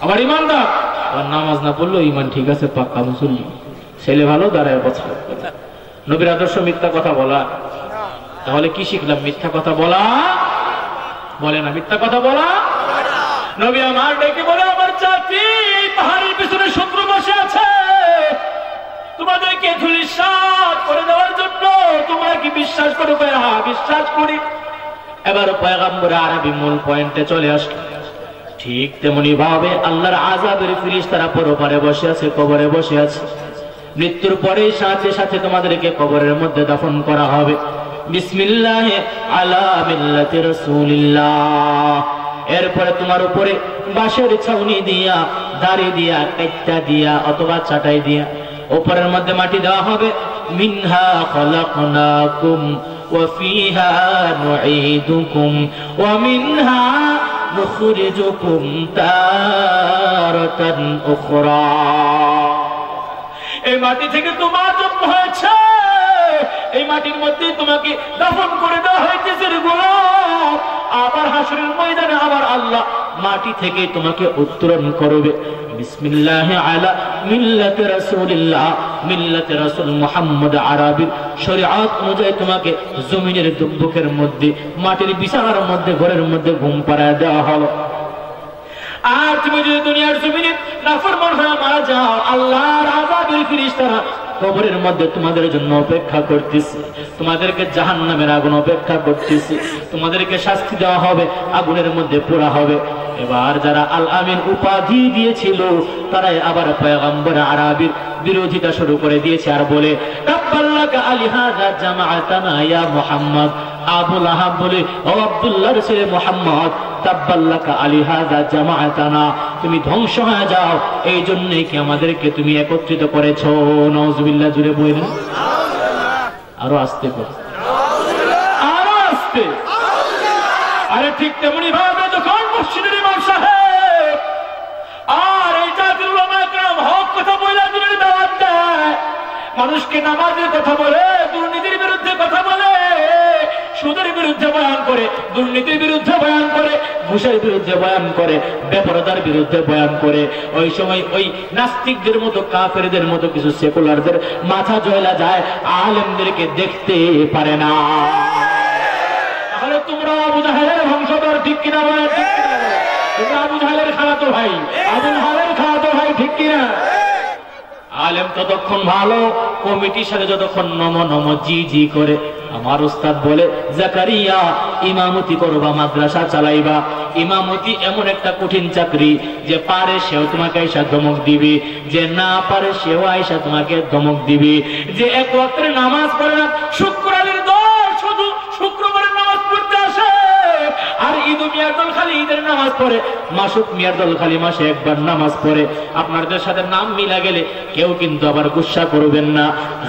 আমার ইমানদার। আর নামাজ না পড়লো ইমান ঠিক আছে, পাক্কা মুসলমান, ছেলে ভালো, দাঁড়ায় বছর। নবীর আদর্শ মিথ্যা কথা বলা। তাহলে কি শিখলাম? মিথ্যা কথা বলা বলে না, মিথ্যা কথা বলা। নবী আমার ডেকে বলে, আমার জাতি, পাহাড়ের পিছনে শত্রু বসে আছে, তোমাদেরকে ধূলিসাৎ করে দেওয়ার জন্য। তোমরা কি বিশ্বাস করো? হ্যাঁ বিশ্বাস করি। এবার পয়গম্বর আরবি মূল পয়েন্টে চলে আসলো। ঠিক তেমনি ভাবে আল্লাহর আযাবের ফেরেশতারা পরপারে বসে আছে, কবরে বসে আছে। মৃত্যুর পরে সাথে সাথে তোমাদেরকে কবরের মধ্যে দাফন করা হবে। বিসমিল্লাহ আলা মিল্লাতি রাসূলিল্লাহ। এরপরে তোমার উপরে বাঁশের ছাউনি দিয়া, দাড়ি দিয়া, কাইট্টা দিয়া অথবা চাটাই দিয়া উপরের মধ্যে মাটি দেওয়া হবে। মিনহা খালাকনাকুম ওয়া ফিহা নুঈদুকুম ওয়া মিনহা নুখরিজুকুম তারাতান উখরা। এই মাটি থেকে তোমার জন্ম হয়েছে, এই মাটির মধ্যে তোমাকে দাফন করে দেওয়া হইতেছে রে গোলাম। আবার হাসরের ময়দানে আবার আল্লাহ মাটি থেকে তোমাকে উত্তোলন করবে। বিসমিল্লাহ আলা মিল্লাতে রাসূলিল্লাহ, মিল্লাতে রাসূল মুহাম্মদ আরবির শরীয়ত অনুযায়ী তোমাকে জমিনের দুব্বকের মধ্যে, মাটির বিছানার মধ্যে, ঘরের মধ্যে ঘুম পাড়ায় দেওয়া হলো। আর তুমি যদি দুনিয়ার জমিনে নাফরমান হয়ে মারা যাও, আল্লাহর আযাবের ফেরেশতারা কবরের মধ্যে তোমাদের জন্য অপেক্ষা করতেছে, তোমাদেরকে জাহান্নামের আগুন অপেক্ষা করতেছে, তোমাদেরকে শাস্তি দেওয়া হবে, আগুনের মধ্যে পোড়া হবে। এবার যারা আল আমিন উপাধি দিয়েছিল তারাই আবার পয়গম্বর আরবির বিরোধিতা শুরু করে দিয়েছে আর বলে তাব্বাল্লাকা আলিহাযা জামাআতানা ইয়া মুহাম্মদ। আবুল আহাব বলে, ও আব্দুল্লাহর ছেলে মুহাম্মদ, তাব্বাল্লাকা আলিহাযা জামাআতানা, তুমি ধ্বংস হয়ে যাও এই জন্যই কি আমাদেরকে তুমি একত্রিত করেছো। নাউজুবিল্লাহ, জুড়ে বলেন আরো আস্তে করে, আরো আস্তে। আরে ঠিক তেমনি ভাবে যখন মসজিদের ইমাম সাহেব আর এই জাতির উলামা একরাম হক কথা বলে দিনের দাওয়াত দেয়, মানুষকে নামাজের কথা বলে, দুর্নীতির বিরুদ্ধে কথা বলে, সুদের বিরুদ্ধে বয়ান করে, দুর্নীতির বিরুদ্ধে বয়ান করে, ঘুষের বিরুদ্ধে বয়ান করে, বেপরদার বিরুদ্ধে বয়ান করে, ওই সময় ওই নাস্তিকদের মতো, কাফেরদের মতো কিছু সেকুলারদের মাথা জয়লা যায়, আলেমদেরকে দেখতে পারে না। তাহলে তোমরা আবু জাহেলের বংশধর, ঠিক কিনা বলে? ঠিক কিনা? তোমরা আবু জাহেলের খালাতো ভাই, আবু জাহেলের খালাতো ভাই, ঠিক কিনা? আলেম ততক্ষণ ভালো, কমিটির সাথে যতক্ষণ নম নম জি জি করে। আমার উস্তাদ বলে, জাকারিয়া ইমামতি করবা, মাদ্রাসা চালাইবা। ইমামতি এমন একটা কঠিন চাকরি, যে পারে সেও তোমাকে আইসা ধমক দিবে, যে না পারে সেও আইসা তোমাকে ধমক দিবে। যে এক ওয়াক্তের নামাজ পড়ে না, শুক্রবারের দল শুধু শুক্রবারের নামাজ পড়তে আসে, আর ঈদ মিয়ার দল খালি ঈদের নামাজ পড়ে, মাসুক মিয়ার দল খালি মাসে একবার নামাজ পড়ে। আপনাদের সাথে নাম মিলা গেলে কেউ কিন্তু আবার গুসা করবেন না।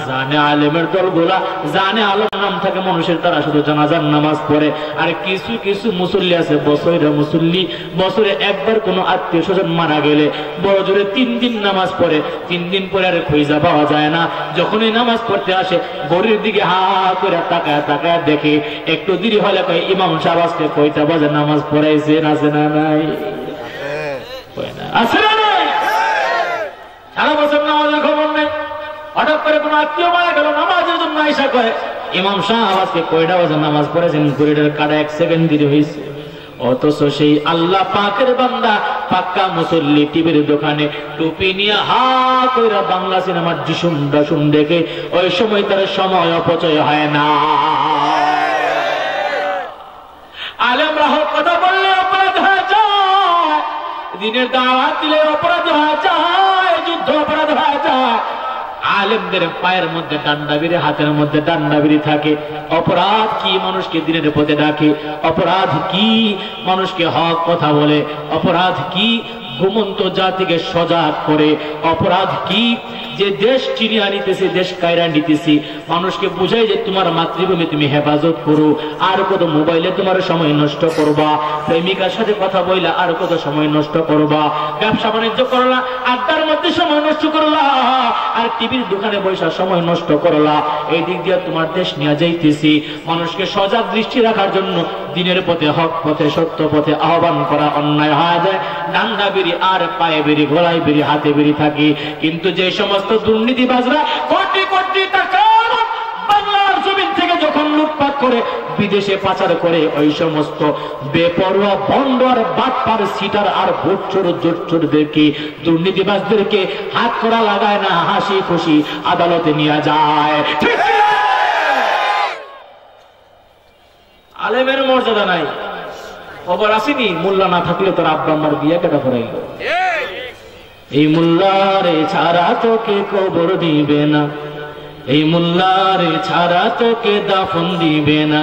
জানে আলেমের দলগুলা, জানে আলম নাম থাকে মানুষের, তারা শুধু জানাজার নামাজ পড়ে। আর কিছু কিছু মুসল্লি আছে, বছরে মুসল্লি, বছরে একবার কোনো আত্মীয় স্বজন মারা গেলে বড় জোরে 3 দিন নামাজ পড়ে, 3 দিন পরে আর খুঁজা পাওয়া যায় না। যখনই নামাজ পড়তে আসে ঘড়ির দিকে হা করে তাকায় তাকায় দেখে, একটু দেরি হলে কয় ইমাম সাহেব আজকে কয়টা বাজে নামাজ পড়াইছেন? আছে না নাই? আছে না নাই? সারা বছর নামাজের খবর নেই, হঠাৎ করে কোনো আত্মীয় মারা গেল, নামাজের জন্য আইসা কয় ইমাম সাহেব আজকে কয়টা বাজে নামাজ পড়েছেন? ঘড়িটার কাটা 1 সেকেন্ড দেরি হয়েছে। অথচ সেই আল্লাহ পাকের বান্দা, পাক্কা মুসল্লি, টিভির দোকানে টুপি নিয়ে হা কইরা বাংলা সিনেমার ডিসুম ডাসুম দেখে, ওই সময় তার সময় অপচয় হয় না। আলেমরা হক কথা বললে অপরাধ হয়ে যায়, দিনের দাওয়াত দিলে অপরাধ হয়ে যায়, যুদ্ধ অপরাধ হয়ে যায়। আলেমদের পায়ের মধ্যে ডান্ডাবিরি, হাতের মধ্যে ডান্ডাবিরি থাকে। অপরাধ কি? মানুষকে দিনের পথে ডাকে। অপরাধ কি? মানুষকে হক কথা বলে। অপরাধ কি? ঘুমন্ত জাতিকে সজাগ করে। অপরাধ কি? যে দেশ চিনিয়া নিতেছি, দেশ কায়রা নিতেছি, মানুষকে বুঝাই যে তোমার মাতৃভূমি তুমি হেফাজত করো, আর কত মোবাইলে তোমার সময় নষ্ট করবা, প্রেমিকার সাথে কথা বইলা আর কত সময় নষ্ট করবা, ব্যবসা বাণিজ্য করলা, আড্ডার মধ্যে সময় নষ্ট করলা, আর টিভির দোকানে বৈশা সময় নষ্ট করলা। এই দিক দিয়ে তোমার দেশ নিয়ে যাইতেছি। মানুষকে সজাগ দৃষ্টি রাখার জন্য দিনের পথে, হক পথে, সত্য পথে আহ্বান করা অন্যায় হয়ে যায়। ডান্ডা বেরি আর পায়ে বেরি, গলায় বেরি, হাতে বেরি থাকে। কিন্তু যে সমস্ত দুর্নীতিবাজরা কোটি কোটি টাকা বাংলার জমিন থেকে যখন লুটপাট করে বিদেশে পাচার করে, ওই সমস্ত বেপরোয়া ভণ্ড আর বাটপার, সিটার আর ভোটচোর, জোটচোরদেরকে, দুর্নীতিবাজদেরকে হাত করা লাগায় না, হাসি খুশি আদালতে নিয়ে যায়। আলেমের মর্যাদা নাই। খবর আসেনি, মোল্লা না থাকলে তোর আব্বা আম্মার বিয়ে কেটে পড়াইল। এই মোল্লারে ছাড়া তোকে কবর দিবে না, এই মোল্লারে ছাড়া তোকে দাফন দিবে না,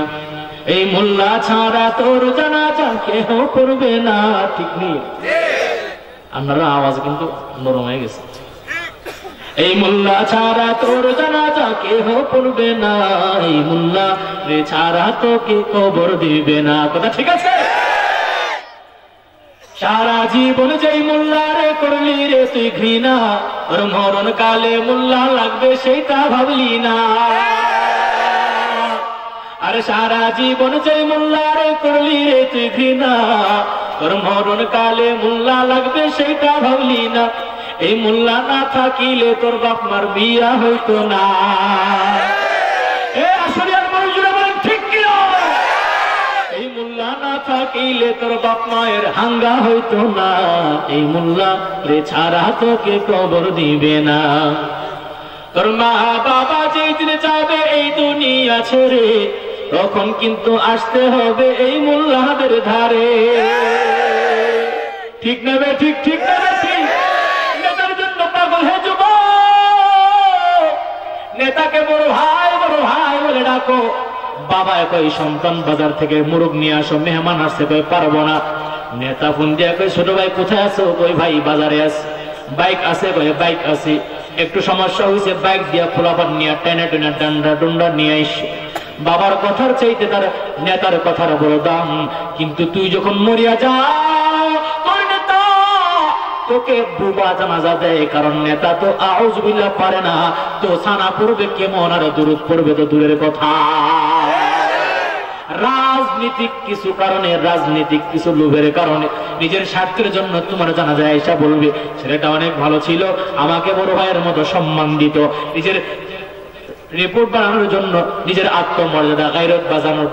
এই মোল্লা ছাড়া তোর জানাজা কেহ করবে না। ঠিক নেই? আপনারা আওয়াজ কিন্তু নরম হয়ে গেছে। এই মোল্লা ছাড়া তোর জানাজা কেহ করবে না, এই মোল্লা রে ছাড়া তোকে কবর দিবে না। কথা ঠিক আছে? সারা জীবন যেই মোল্লারে করলি রে তুই ঘৃণা, ওর মরণ কালে মোল্লা লাগবে সেইটা ভাবলি না। আরে সারা জীবন যে মোল্লারে করলি রে তুই ঘৃণা, তোর মরণ কালে মোল্লা লাগবে সেইটা ভাবলি না। এই মোল্লা না থাকিলে তোর বাপ মার বিয়া হইতো না। এই মোল্লা না থাকিলে তোর বাপ মায়ের হাঙ্গা হইতো না। এই মোল্লা রে ছাড়া তোকে কবর দিবে না। তোর মা বাবা যেদিন যাবে এই দুনিয়া ছেড়ে, তখন কিন্তু আসতে হবে এই মোল্লাদের ধারে। ঠিক নেবে, ঠিক ঠিক নেবে, ঠিক। নেতার জন্য পাগল হে যুবক, নেতাকে বড় ভাই বলে ডাকো। বাবা কই সন্তান বাজার থেকে মুরগ নিয়ে আসো, মেহমান আসছে, কই পারবো না। নেতা ফোন দিয়া কই ছোট ভাই কোথায় আছো? কই ভাই বাজারে আছে। বাইক আছে? কই বাইক আছে। একটু সমস্যা হয়েছে, বাইক দিয়া খোলাপাট নিয়ে টেনে টেনে ডান্ডা ডুন্ডা নিয়ে আইসো। বাবার কথার চাইতে তার নেতার কথার বড় দাম। কিন্তু তুই যখন মরিয়া যা, তোর নেতা তোকে বুবা জানাজা দেয়, কারণ নেতা তো আউযু বিল্লাহ পারে না। তো সানা পড়বে কেমন, আর দুরূদ পড়বে তো দূরের কথা। রাজনীতিক কিছু কারণে, রাজনীতিক কিছু লোভের কারণে, নিজের স্বার্থের জন্য তোমার জানাজা আয়েশা বলবে ছেলেটা অনেক ভালো ছিল, আমাকে বড় ভাইয়ের মতো সম্মান দিত। নিজের রিপোর্ট বানানোর জন্য, নিজের আত্মমর্যাদা গায়রত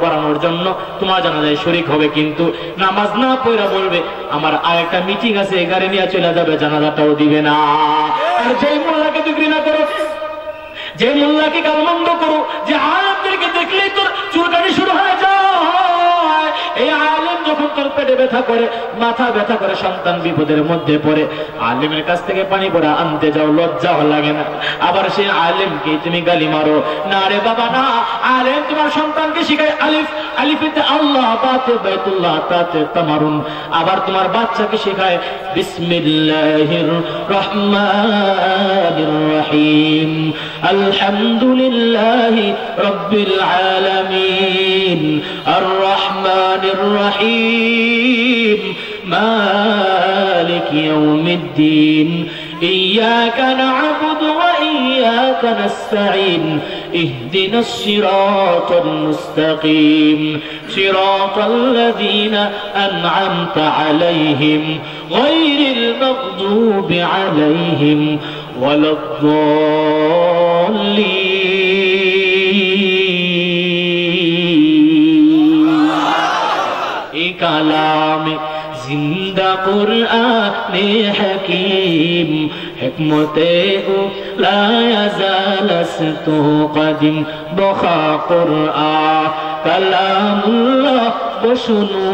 বাড়ানোর জন্য তোমার জানাজায় শরীক হবে, কিন্তু নামাজ না পড়া বলবে আমার আরেকটা মিটিং আছে, গাড়ি নিয়ে চলে যাবে, জানাজাটাও দিবে না। আর যেই মোল্লাকে তুই ঘৃণা করো, যে মোল্লাকে গালমন্দ করো, যে আলেমদেরকে দেখলেই তোর চুলকানি শুরু হয়ে যায়, এই আলেম যখন তোর পেটে ব্যথা করে, মাথা ব্যথা করে, সন্তান বিপদের মধ্যে পড়ে, আলেমের কাছ থেকে পানি পড়া আনতে যাও, লজ্জা লাগে না? আবার সেই আলেমকে তুমি গালি মারো। না রে বাবা না, আলেম তোমার সন্তানকে শিখায় আলিফ, আলিফেতে আল্লাহ, বাতে বাইতুল্লাহ, তাতে তামারুন। আবার তোমার বাচ্চাকে শেখায় বিসমিল্লাহির রহমানির রহিম, আলহামদুলিল্লাহি রাব্বিল আলামিন, আর রহমানির রহিম, মালিক ইয়াউমিদ্দিন, ইয়্যাকা না'বুদু ওয়া ইয়্যাকা নাস্তাঈন, ইহদিনাস সিরাতাল মুস্তাকিম, সিরাতাল লাযীনা আন'আমতা আলাইহিম, গায়রিল মাগদুবি আলাইহিম ওয়ালাদ-দাল্লিন। এই কালামে জিন্দা কুরআনে হাকীম, হিকমতে ও লা ইয়াজালাস্তু কদিম, বখা কুরআন কালামুল্লাহ বশুনু,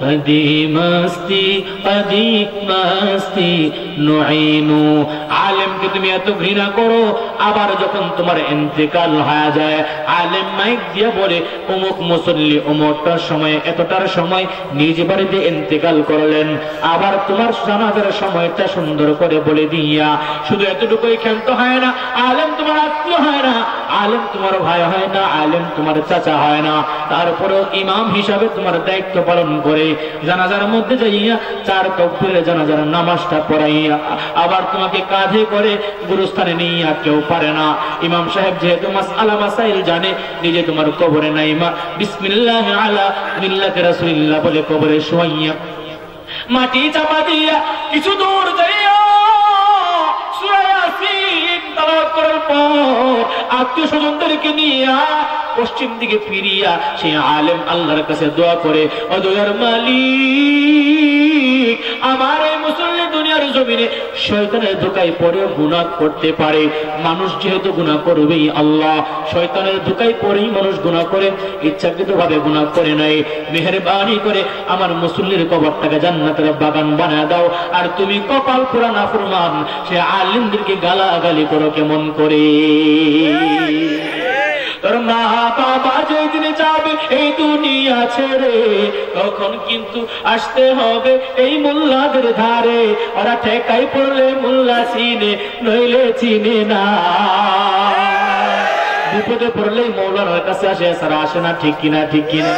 কদিমাস্তি কদিমাস্তি নুঈনু। আলেমকে তুমি এত ঘৃণা করো, আবার যখন তোমার ইন্তেকাল হয়ে যায়, আলেম মাইক দিয়ে বলে অমুক মুসল্লি অমুকটার সময় এতটার সময় নিজ বাড়িতে ইন্তেকাল করলেন। আবার তোমার জানাজার সময়টা সুন্দর করে বলে দিয়া শুধু এতটুকুই ক্ষান্ত হয় না, আলেম তোমার আত্মীয় হয় না, আলেম তোমার ভাই হয় না, আলেম তোমার চাচা হয় না, তারপরেও ইমাম হিসাবে তোমার দায়িত্ব পালন করে জানাজার মধ্যে যাইয়া চার তাকবীরে জানাজার নামাজটা পড়াইয়া আবার তোমাকে কাঁধে করে গুরুস্থানে নিয়ে কেউ পারে না। ইমাম সাহেব যেহেতু মাসআলা মাসাইল জানে, নিজে তোমার কবরে নাইমা বিসমিল্লাহ আলা মিল্লাতি রাসূলিল্লাহ বলে কবরে শুয়াইয়া মাটি চাপা দিয়া কিছু দূর যাইয়া সূরা ইয়াসিন তেলাওয়াত করার পর আত্মীয় স্বজনদেরকে নিয়ে পশ্চিম দিকে ফিরিয়া সেই আলেম আল্লাহর কাছে দোয়া করে, ও দয়ার মালিক, আমার এই মুসল্লি দুনিয়ার জমিনে শয়তানের ধোঁকায় পড়ে গুনাহ করতে পারে। মানুষ যেহেতু গুনাহ করবেই, আল্লাহ শয়তানের ধোঁকায় পড়েই মানুষ গুনাহ করে, ইচ্ছাকৃতভাবে গুনাহ করে নাই। মেহেরবানি করে আমার মুসল্লির কবরটাকে জান্নাতের বাগান বানায় দাও। আর তুমি কপাল পোড়া নাফরমান সে আলেমদেরকে গালাগালি করো কেমন করে? তোর মা বাবা যেদিন যাবে এই দুনিয়া ছেড়ে, তখন কিন্তু আসতে হবে এই মোল্লাদের ধারে। ওরা ঠেকাই পড়লে মোল্লা চিনে, নইলে চিনে না। বিপদে পড়লেই মৌলানার কাছে আসে, সারা আসে না, ঠিক কিনা? ঠিক কিনা?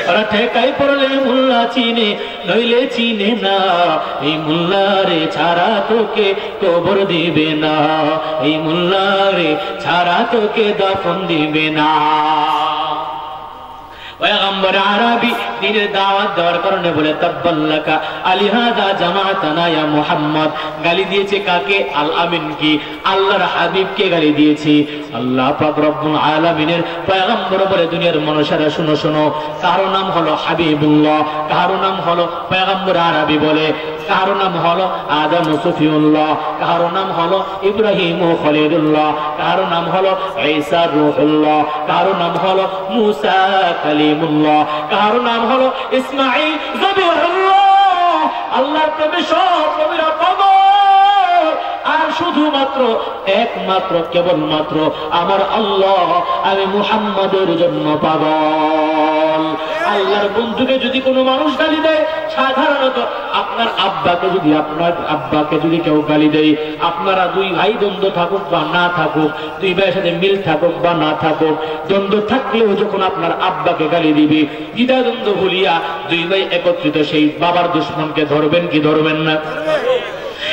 ওরা ঠেকাই পড়লে মোল্লা চিনে, নইলে চিনে না। এই মোল্লারে ছাড়া তোকে কবর দিবে না, এই মোল্লারে ছাড়া তোকে দাফন দিবে না। পয়গম্বর আরবি দ্বীনের দাওয়াত দেওয়ার কারণে বলে তাব্বাল্লাকা আলিহাদা জামাতানা ইয়া মুহাম্মদ। গালি দিয়েছে কাকে? আল আমিন কি? আল্লাহর হাবিবকে গালি দিয়েছে। আল্লাহ পাক রব্বুল আলামিনের পয়গম্বর বলে দুনিয়ার মানুষেরা শুনো শুনো, কারো নাম হলো হাবিবুল্লাহ, কারো নাম হলো পয়গম্বর আরবি বলে, কারো নাম হলো আদম সফিউল্লাহ, কারো নাম হলো ইব্রাহিম খলিলুল্লাহ, কারো নাম হলো ঈসা রূহুল্লাহ, কারো নাম হলো মুসা কালিমুল্লাহ, কারো নাম হলো ইসমাঈল যবিহুল্লাহ। আল্লাহর প্রেমে সব নবীরা পাগল, আর শুধুমাত্র একমাত্র কেবলমাত্র আমার আল্লাহ, আমি মুহাম্মাদের জন্য পাগল। আল্লাহর বন্ধুকে যদি কোনো মানুষ গালি দেয়, সাধারণত আপনার আব্বাকে যদি কেউ গালি দেয়, আপনারা দুই ভাই দ্বন্দ্ব থাকুক বা না থাকুক, দুই ভাইয়ের সাথে মিল থাকুক বা না থাকুক, দ্বন্দ্ব থাকলেও যখন আপনার আব্বাকে গালি দিবে, দ্বিধা দ্বন্দ্ব ভুলিয়া দুই ভাই একত্রিত সেই বাবার দুশমনকে ধরবেন কি ধরবেন না?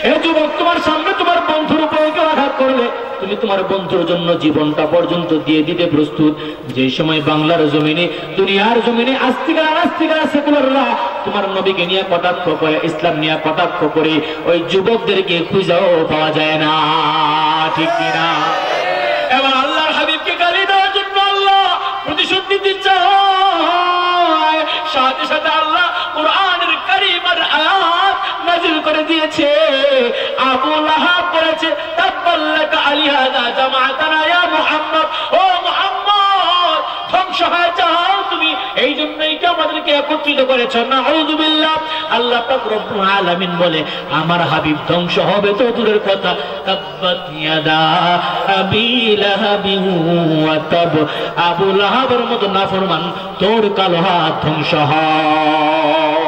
এই যুবক, তোমার সামনে তোমার বন্ধুর উপরে কেউ আঘাত করলে তুমি তোমার বন্ধুর জন্য জীবনটা পর্যন্ত দিয়ে দিতে প্রস্তুত। যে সময় বাংলার জমিনে, দুনিয়ার জমিনে আস্তিকারা সেকুলাররা তোমার নবীকে নিয়ে কটাক্ষ করে, ইসলাম নিয়ে কটাক্ষ করে, ওই যুবকদেরকে খুঁজেও পাওয়া যায় না, ঠিক কিনা? এবার আল্লাহর হাবিবকে গালি দেওয়ার জন্য আল্লাহ প্রতিশোধ নিতে চায়, সাথে সাথে আল্লাহ কুরআনের কারীমের আয়াত নাযিল করে দিয়েছে। আবু লাহাব বলেছে তাব্বাল্লাকা আলিহাদা জামাতানা ইয়া মুহাম্মদ, ও মুহাম্মদ ধ্বংস হয়ে যাও তুমি, এই জন্যই কি আমাদেরকে একত্রিত করেছ? নাউযু বিল্লাহ। আল্লাহ পাক রব্বুল আলামিন বলে আমার হাবিব ধ্বংস হবে তো দূরের কথা, তাব্বাত ইয়াদা আবি লাহাবিন ওয়া তাব, আবু লাহাবের মতো নাফরমান তোর কালো হাত ধ্বংস হয়।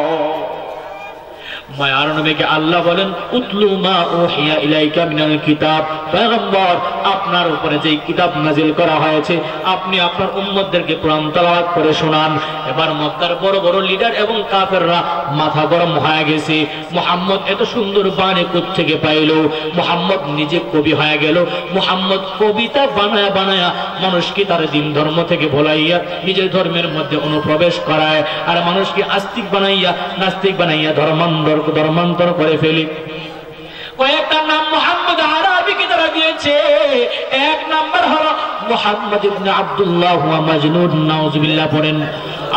মায়ার নবীকে আল্লাহ বলেন উতলু মা উহিয়া ইলাইকা মিনাল কিতাব, পয়গম্বর আপনার উপরে যে কিতাব নাজিল করা হয়েছে আপনি আপনার উম্মতদেরকে কোরআন তেলাওয়াত করে শোনান। এবার মক্কার বড় বড় লিডার এবং কাফেররা মাথা গরম হয়ে গেছে, মুহাম্মদ এত সুন্দর বাণী কোত্থেকে পাইল? মুহাম্মদ নিজে কবি হয়ে গেল, মুহাম্মদ কবিতা বানায়া বানায়া মানুষকে তার দিন ধর্ম থেকে ভোলাইয়া নিজের ধর্মের মধ্যে অনুপ্রবেশ করায়, আর মানুষকে আস্তিক বানাইয়া নাস্তিক বানাইয়া ধর্মান্তর করে ফেলি। কয়েকটা নাম মুহাম্মদ আরবিকে তারা দিয়েছে। এক নাম্বার হলো মুহাম্মদ ইবনে আব্দুল্লাহ ওয়া মাজনুন, নাউজুবিল্লাহ পড়েন।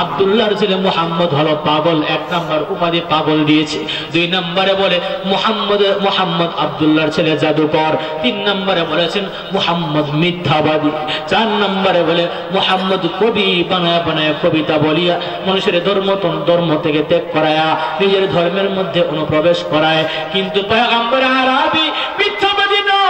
আব্দুল্লাহর ছেলে মুহাম্মদ হলো পাগল, এক নাম্বার উপাধি পাগল দিয়েছে। দুই নম্বরে বলে মুহাম্মদ আব্দুল্লাহর ছেলে জাদুকর। তিন নম্বরে বলেছেন মুহাম্মদ মিথ্যাবাদী। চার নম্বরে বলে মুহাম্মদ কবি বানায় বানায় কবিতা বলিয়া মানুষের ধর্ম থেকে ত্যাগ করায়া নিজের ধর্মের মধ্যে অনুপ্রবেশ করায়। কিন্তু পয়গম্বর আরবি মিথ্যাবাদী নয়,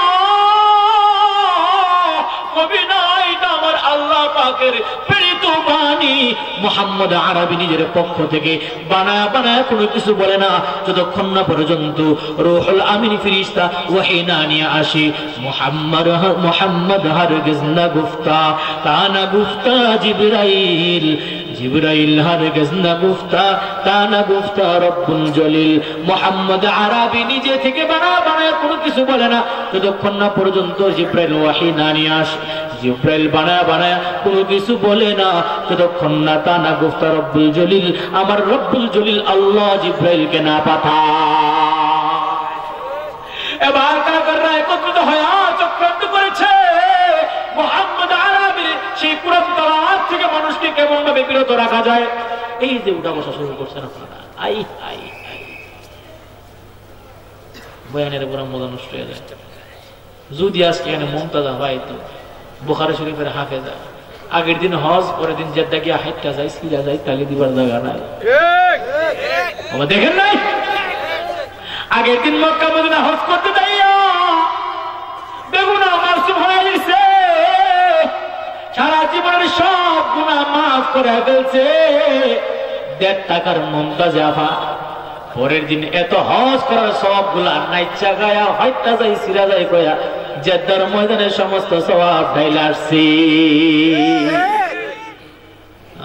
কবি নয়, এটা আমার আল্লাহ পাকের প্রেরিত বাণী। মুহাম্মদ আরবি নিজের পক্ষ থেকে বানায়া বানায়া কোনো কিছু বলে না যতক্ষণ না পর্যন্ত রূহুল আমিন ফেরেশতা ওহী না নিয়ে আসে। মুহাম্মদ হরগিজ না গুফতা তানা গুফতা জিবরাইল হরগিজ না গুফতা তানা গুফতা রব্বুল জলিল। মুহাম্মদ আরবি নিজে থেকে বানায়া বানায়া কোনো কিছু বলে না যতক্ষণ না পর্যন্ত জিবরাইল ওহী না নিয়ে আসে। জিবরাইল বানায়া বানায়া কোনো কিছু বলে না যতক্ষণ না তানা গুফতা রব্বুল জলিল, আমার রব্বুল জলিল আল্লাহ জিবরাইলকে না পাঠায়। এবার কাফেররা একত্রিত হয়ে চক্রান্ত করেছে মুহাম্মদ আরবি সেই কুরআন তেলাওয়াত থেকে মানুষকে কেমন ভাবে বিরত রাখা যায়। এই যে উঠা বসা শুরু করছেন আপনারা, আই আই বয়ানের উপর মজা নষ্ট হয়ে যায়। যদি আজকে এখানে মুমতাজা হয় তো বুখারী শরীফের হাফেজা, আগের দিন হজ, পরের দিন জেদ্দা গিয়ে হাইটটা যায়, সিরা যায়, তালি দিবার জায়গা নাই। দেখেন নাই আগের দিন মক্কা মদিনা হজ করতে যাইয়া বেগুনা মাসুম হয়ে গেছে, সারা জীবনের সব গুনাহ মাফ করে ফেলছে। 1.5 টাকার মুমতাজ আফা পরের দিন এত হজ করার সবগুলা নাইচা গায়া হাইটটা যায়, সিরা যায় কয়া জেদ্দার ময়দানের সমস্ত সওয়াব ঢাইলা আসছে।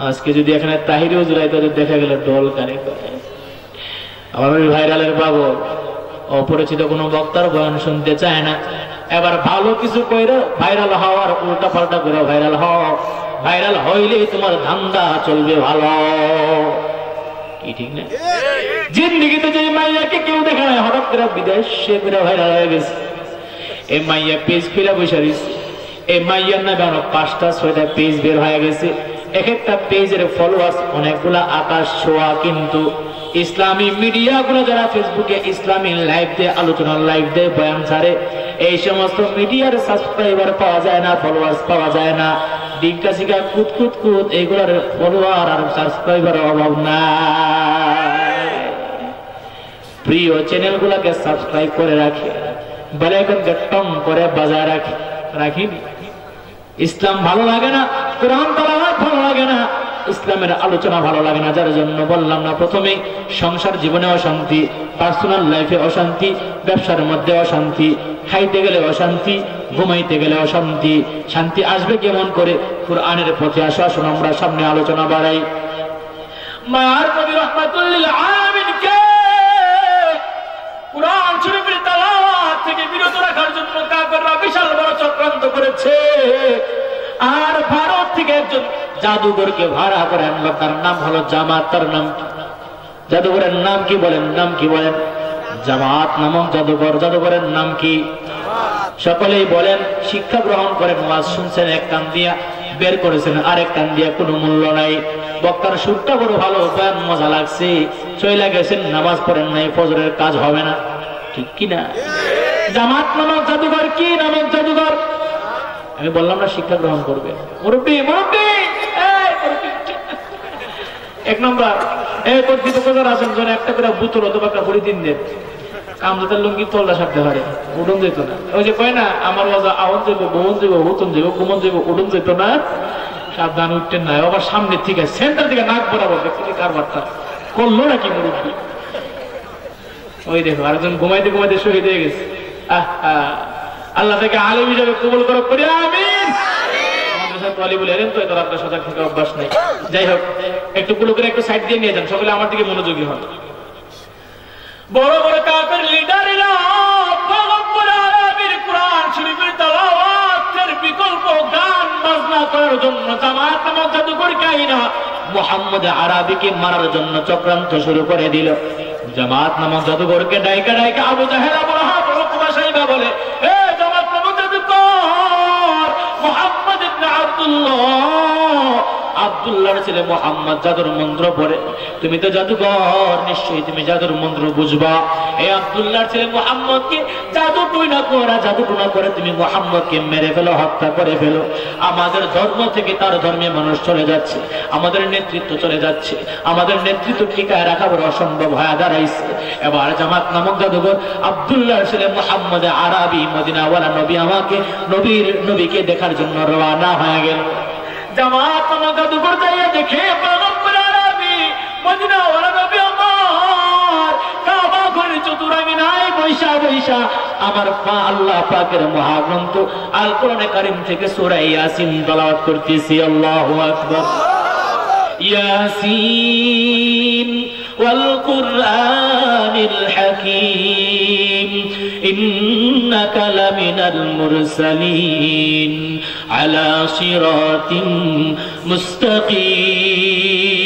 আজকে যদি এখানে তাহির হুজুর আইতো দেখা গেল ডল কানে করে। আমার ভাইরালের পাগল, অপরিচিত কোনো বক্তার বয়ান শুনতে চায় না। এবার ভালো কিছু কইরা ভাইরাল হওয়ার উল্টা পাল্টা করে ভাইরাল হও, ভাইরাল হইলেই তোমার ধান্দা চলবে ভালো, কি ঠিক না? জিন্দেগিতে যে মাইয়াকে কেউ দেখে না, হঠাৎ করে বিদেশে করে ভাইরাল হয়ে গেছে। এই মাইয়া পেজ ফিরে বসে দিচ্ছে, এই মাইয়ার নামে আরো 5টা 6টা পেজ বের হয়ে গেছে। এক একটা পেজের ফলোয়ার্স অনেকগুলা আকাশ ছোঁয়া। কিন্তু ইসলামী মিডিয়া গুলো যারা ফেসবুকে ইসলামী লাইভ দেয়, আলোচনার লাইভ দেয়, বয়ান ছাড়ে, এই সমস্ত মিডিয়ার সাবস্ক্রাইবার পাওয়া যায় না, ফলোয়ার্স পাওয়া যায় না। ডিঙ্কা শিকা কুত কুত কুত এইগুলার ফলোয়ার আর সাবস্ক্রাইবার অভাব নাই। প্রিয় চ্যানেল গুলাকে সাবস্ক্রাইব করে রাখে, বলে এখন টং করে বাজায় রাখিনি। ইসলাম ভালো লাগে না, কোরআন তেলাওয়াত ভালো লাগে না, ইসলামের আলোচনা ভালো লাগে না। যার জন্য বললাম না প্রথমে, সংসার জীবনে অশান্তি, পার্সোনাল লাইফে অশান্তি, ব্যবসার মধ্যে অশান্তি, খাইতে গেলে অশান্তি, ঘুমাইতে গেলে অশান্তি। শান্তি আসবে কেমন করে? কুরআনের পথে আসো, আসুন আমরা সামনে আলোচনা বাড়াই। মায়ার নবী রাহমাতুল লিল আলামিন কে কুরআন শরীফের তেলাওয়াত থেকে বিরত রাখার জন্য কাফেররা বিশাল বড় চক্রান্ত করেছে। আর ভারত থেকে একজন জাদুঘরকে ভাড়া করে আনলো, তার নাম হলো জামাত। তার নাম কি? জাদুঘরের নাম কি বলেন? নাম কি বলেন? জামাত নামক জাদুঘর। জাদুঘরের নাম কি? সকলেই বলেন। শিক্ষা গ্রহণ করেন, ওয়াজ শুনছেন, এক কান দিয়া বের করেছেন, আরেক কান দিয়া কোনো মূল্য নাই। বক্তার সুরটা বড় ভালো, বয়ান মজা লাগছে, চইলা গেছেন, নামাজ পড়েন নাই, ফজরের কাজ হবে না, ঠিক কিনা? জামাত নামক জাদুঘর কি নামক জাদুঘর? আমি বললাম না শিক্ষা গ্রহণ করবে। মুরব্বী মুরব্বী এক নম্বর, এই কর্তৃপক্ষ আছেন, যেন একটা করে বোতল অথবা কাপড়ি দিন দেন, কামদার লুঙ্গি তলটা সারতে পারে, উডুন যেত না। ওই যে কয় না, আমার বাজা আহন যাবো, বহুন যাবো, হুতন যাবো, কুমন যাবো, উডুন যেত না, সাবধান উঠতেন না। আবার সামনে থেকে সেন্টার থেকে নাক বরাবর দেখছি কারবারটা করলো নাকি মুরব্বী। ওই দেখো আরেকজন ঘুমাইতে ঘুমাইতে শহীদ হয়ে গেছে। আল্লাহ থেকে আলেম হিসাবে কবুল করো, করি আমিন। সজাগ থাকা অভ্যাস নেই। যাই হোক, একটু গুলো করে একটু সাইড দিয়ে নিয়ে যান, সকলে আমার দিকে মনোযোগী হন। বড় বড় কাফের লিডারেরা কুরআন শরীফের তেলাওয়াতের বিকল্প গান বাজনা করার জন্য জামাত নামক জাদুঘরকে আইনা মুহাম্মদ আরাবিকে মারার জন্য চক্রান্ত শুরু করে দিল। জামাত নামক জাদুঘরকে ডাইকা ডাইকা আবু জাহেল, আবু লাহাব, উতবা, শাইবা বলে, এ জামাত নামক জাদুঘর, মুহাম্মদ ইবনে আব্দুল্লাহর ছেলে মুহাম্মদ জাদুর মন্ত্র পড়ে, তুমি তো জাদুঘর, নিশ্চয়ই তুমি জাদুর মন্ত্র বুঝবা। এই আব্দুল্লাহর ছেলে মুহাম্মদকে জাদু টুনা করে তুমি মুহাম্মদকে মেরে ফেলো, হত্যা করে ফেলো। আমাদের ধর্ম থেকে তার ধর্মে মানুষ চলে যাচ্ছে, আমাদের নেতৃত্ব চলে যাচ্ছে, আমাদের নেতৃত্ব টিকায় রাখা বড় অসম্ভব হয়ে দাঁড়াইছে। এবার জামাত নামক জাদুঘর আব্দুল্লাহর ছেলে মুহাম্মদ আরাবি মদিনাওয়ালা নবীকে দেখার জন্য রওনা হয়ে গেল। জামাত নামক জাদুঘর যাইয়া দেখে পয়গম্বর আরাবী মদিনাওয়ালা নবী আমার কাবা ঘরের চতুরাঙ্গিনায় বৈশা বৈশা আমার আল্লাহ পাকের মহাগ্রন্থ আল কোরআনে কারীম থেকে সূরা ইয়াসিন তেলাওয়াত করতেছি। আল্লাহু আকবার। ইয়াসিন ওয়াল কুরআনিল হাকীম ইন্নাকা লামিনাল মুরসালিন আলা সিরাতিন মুস্তাকিম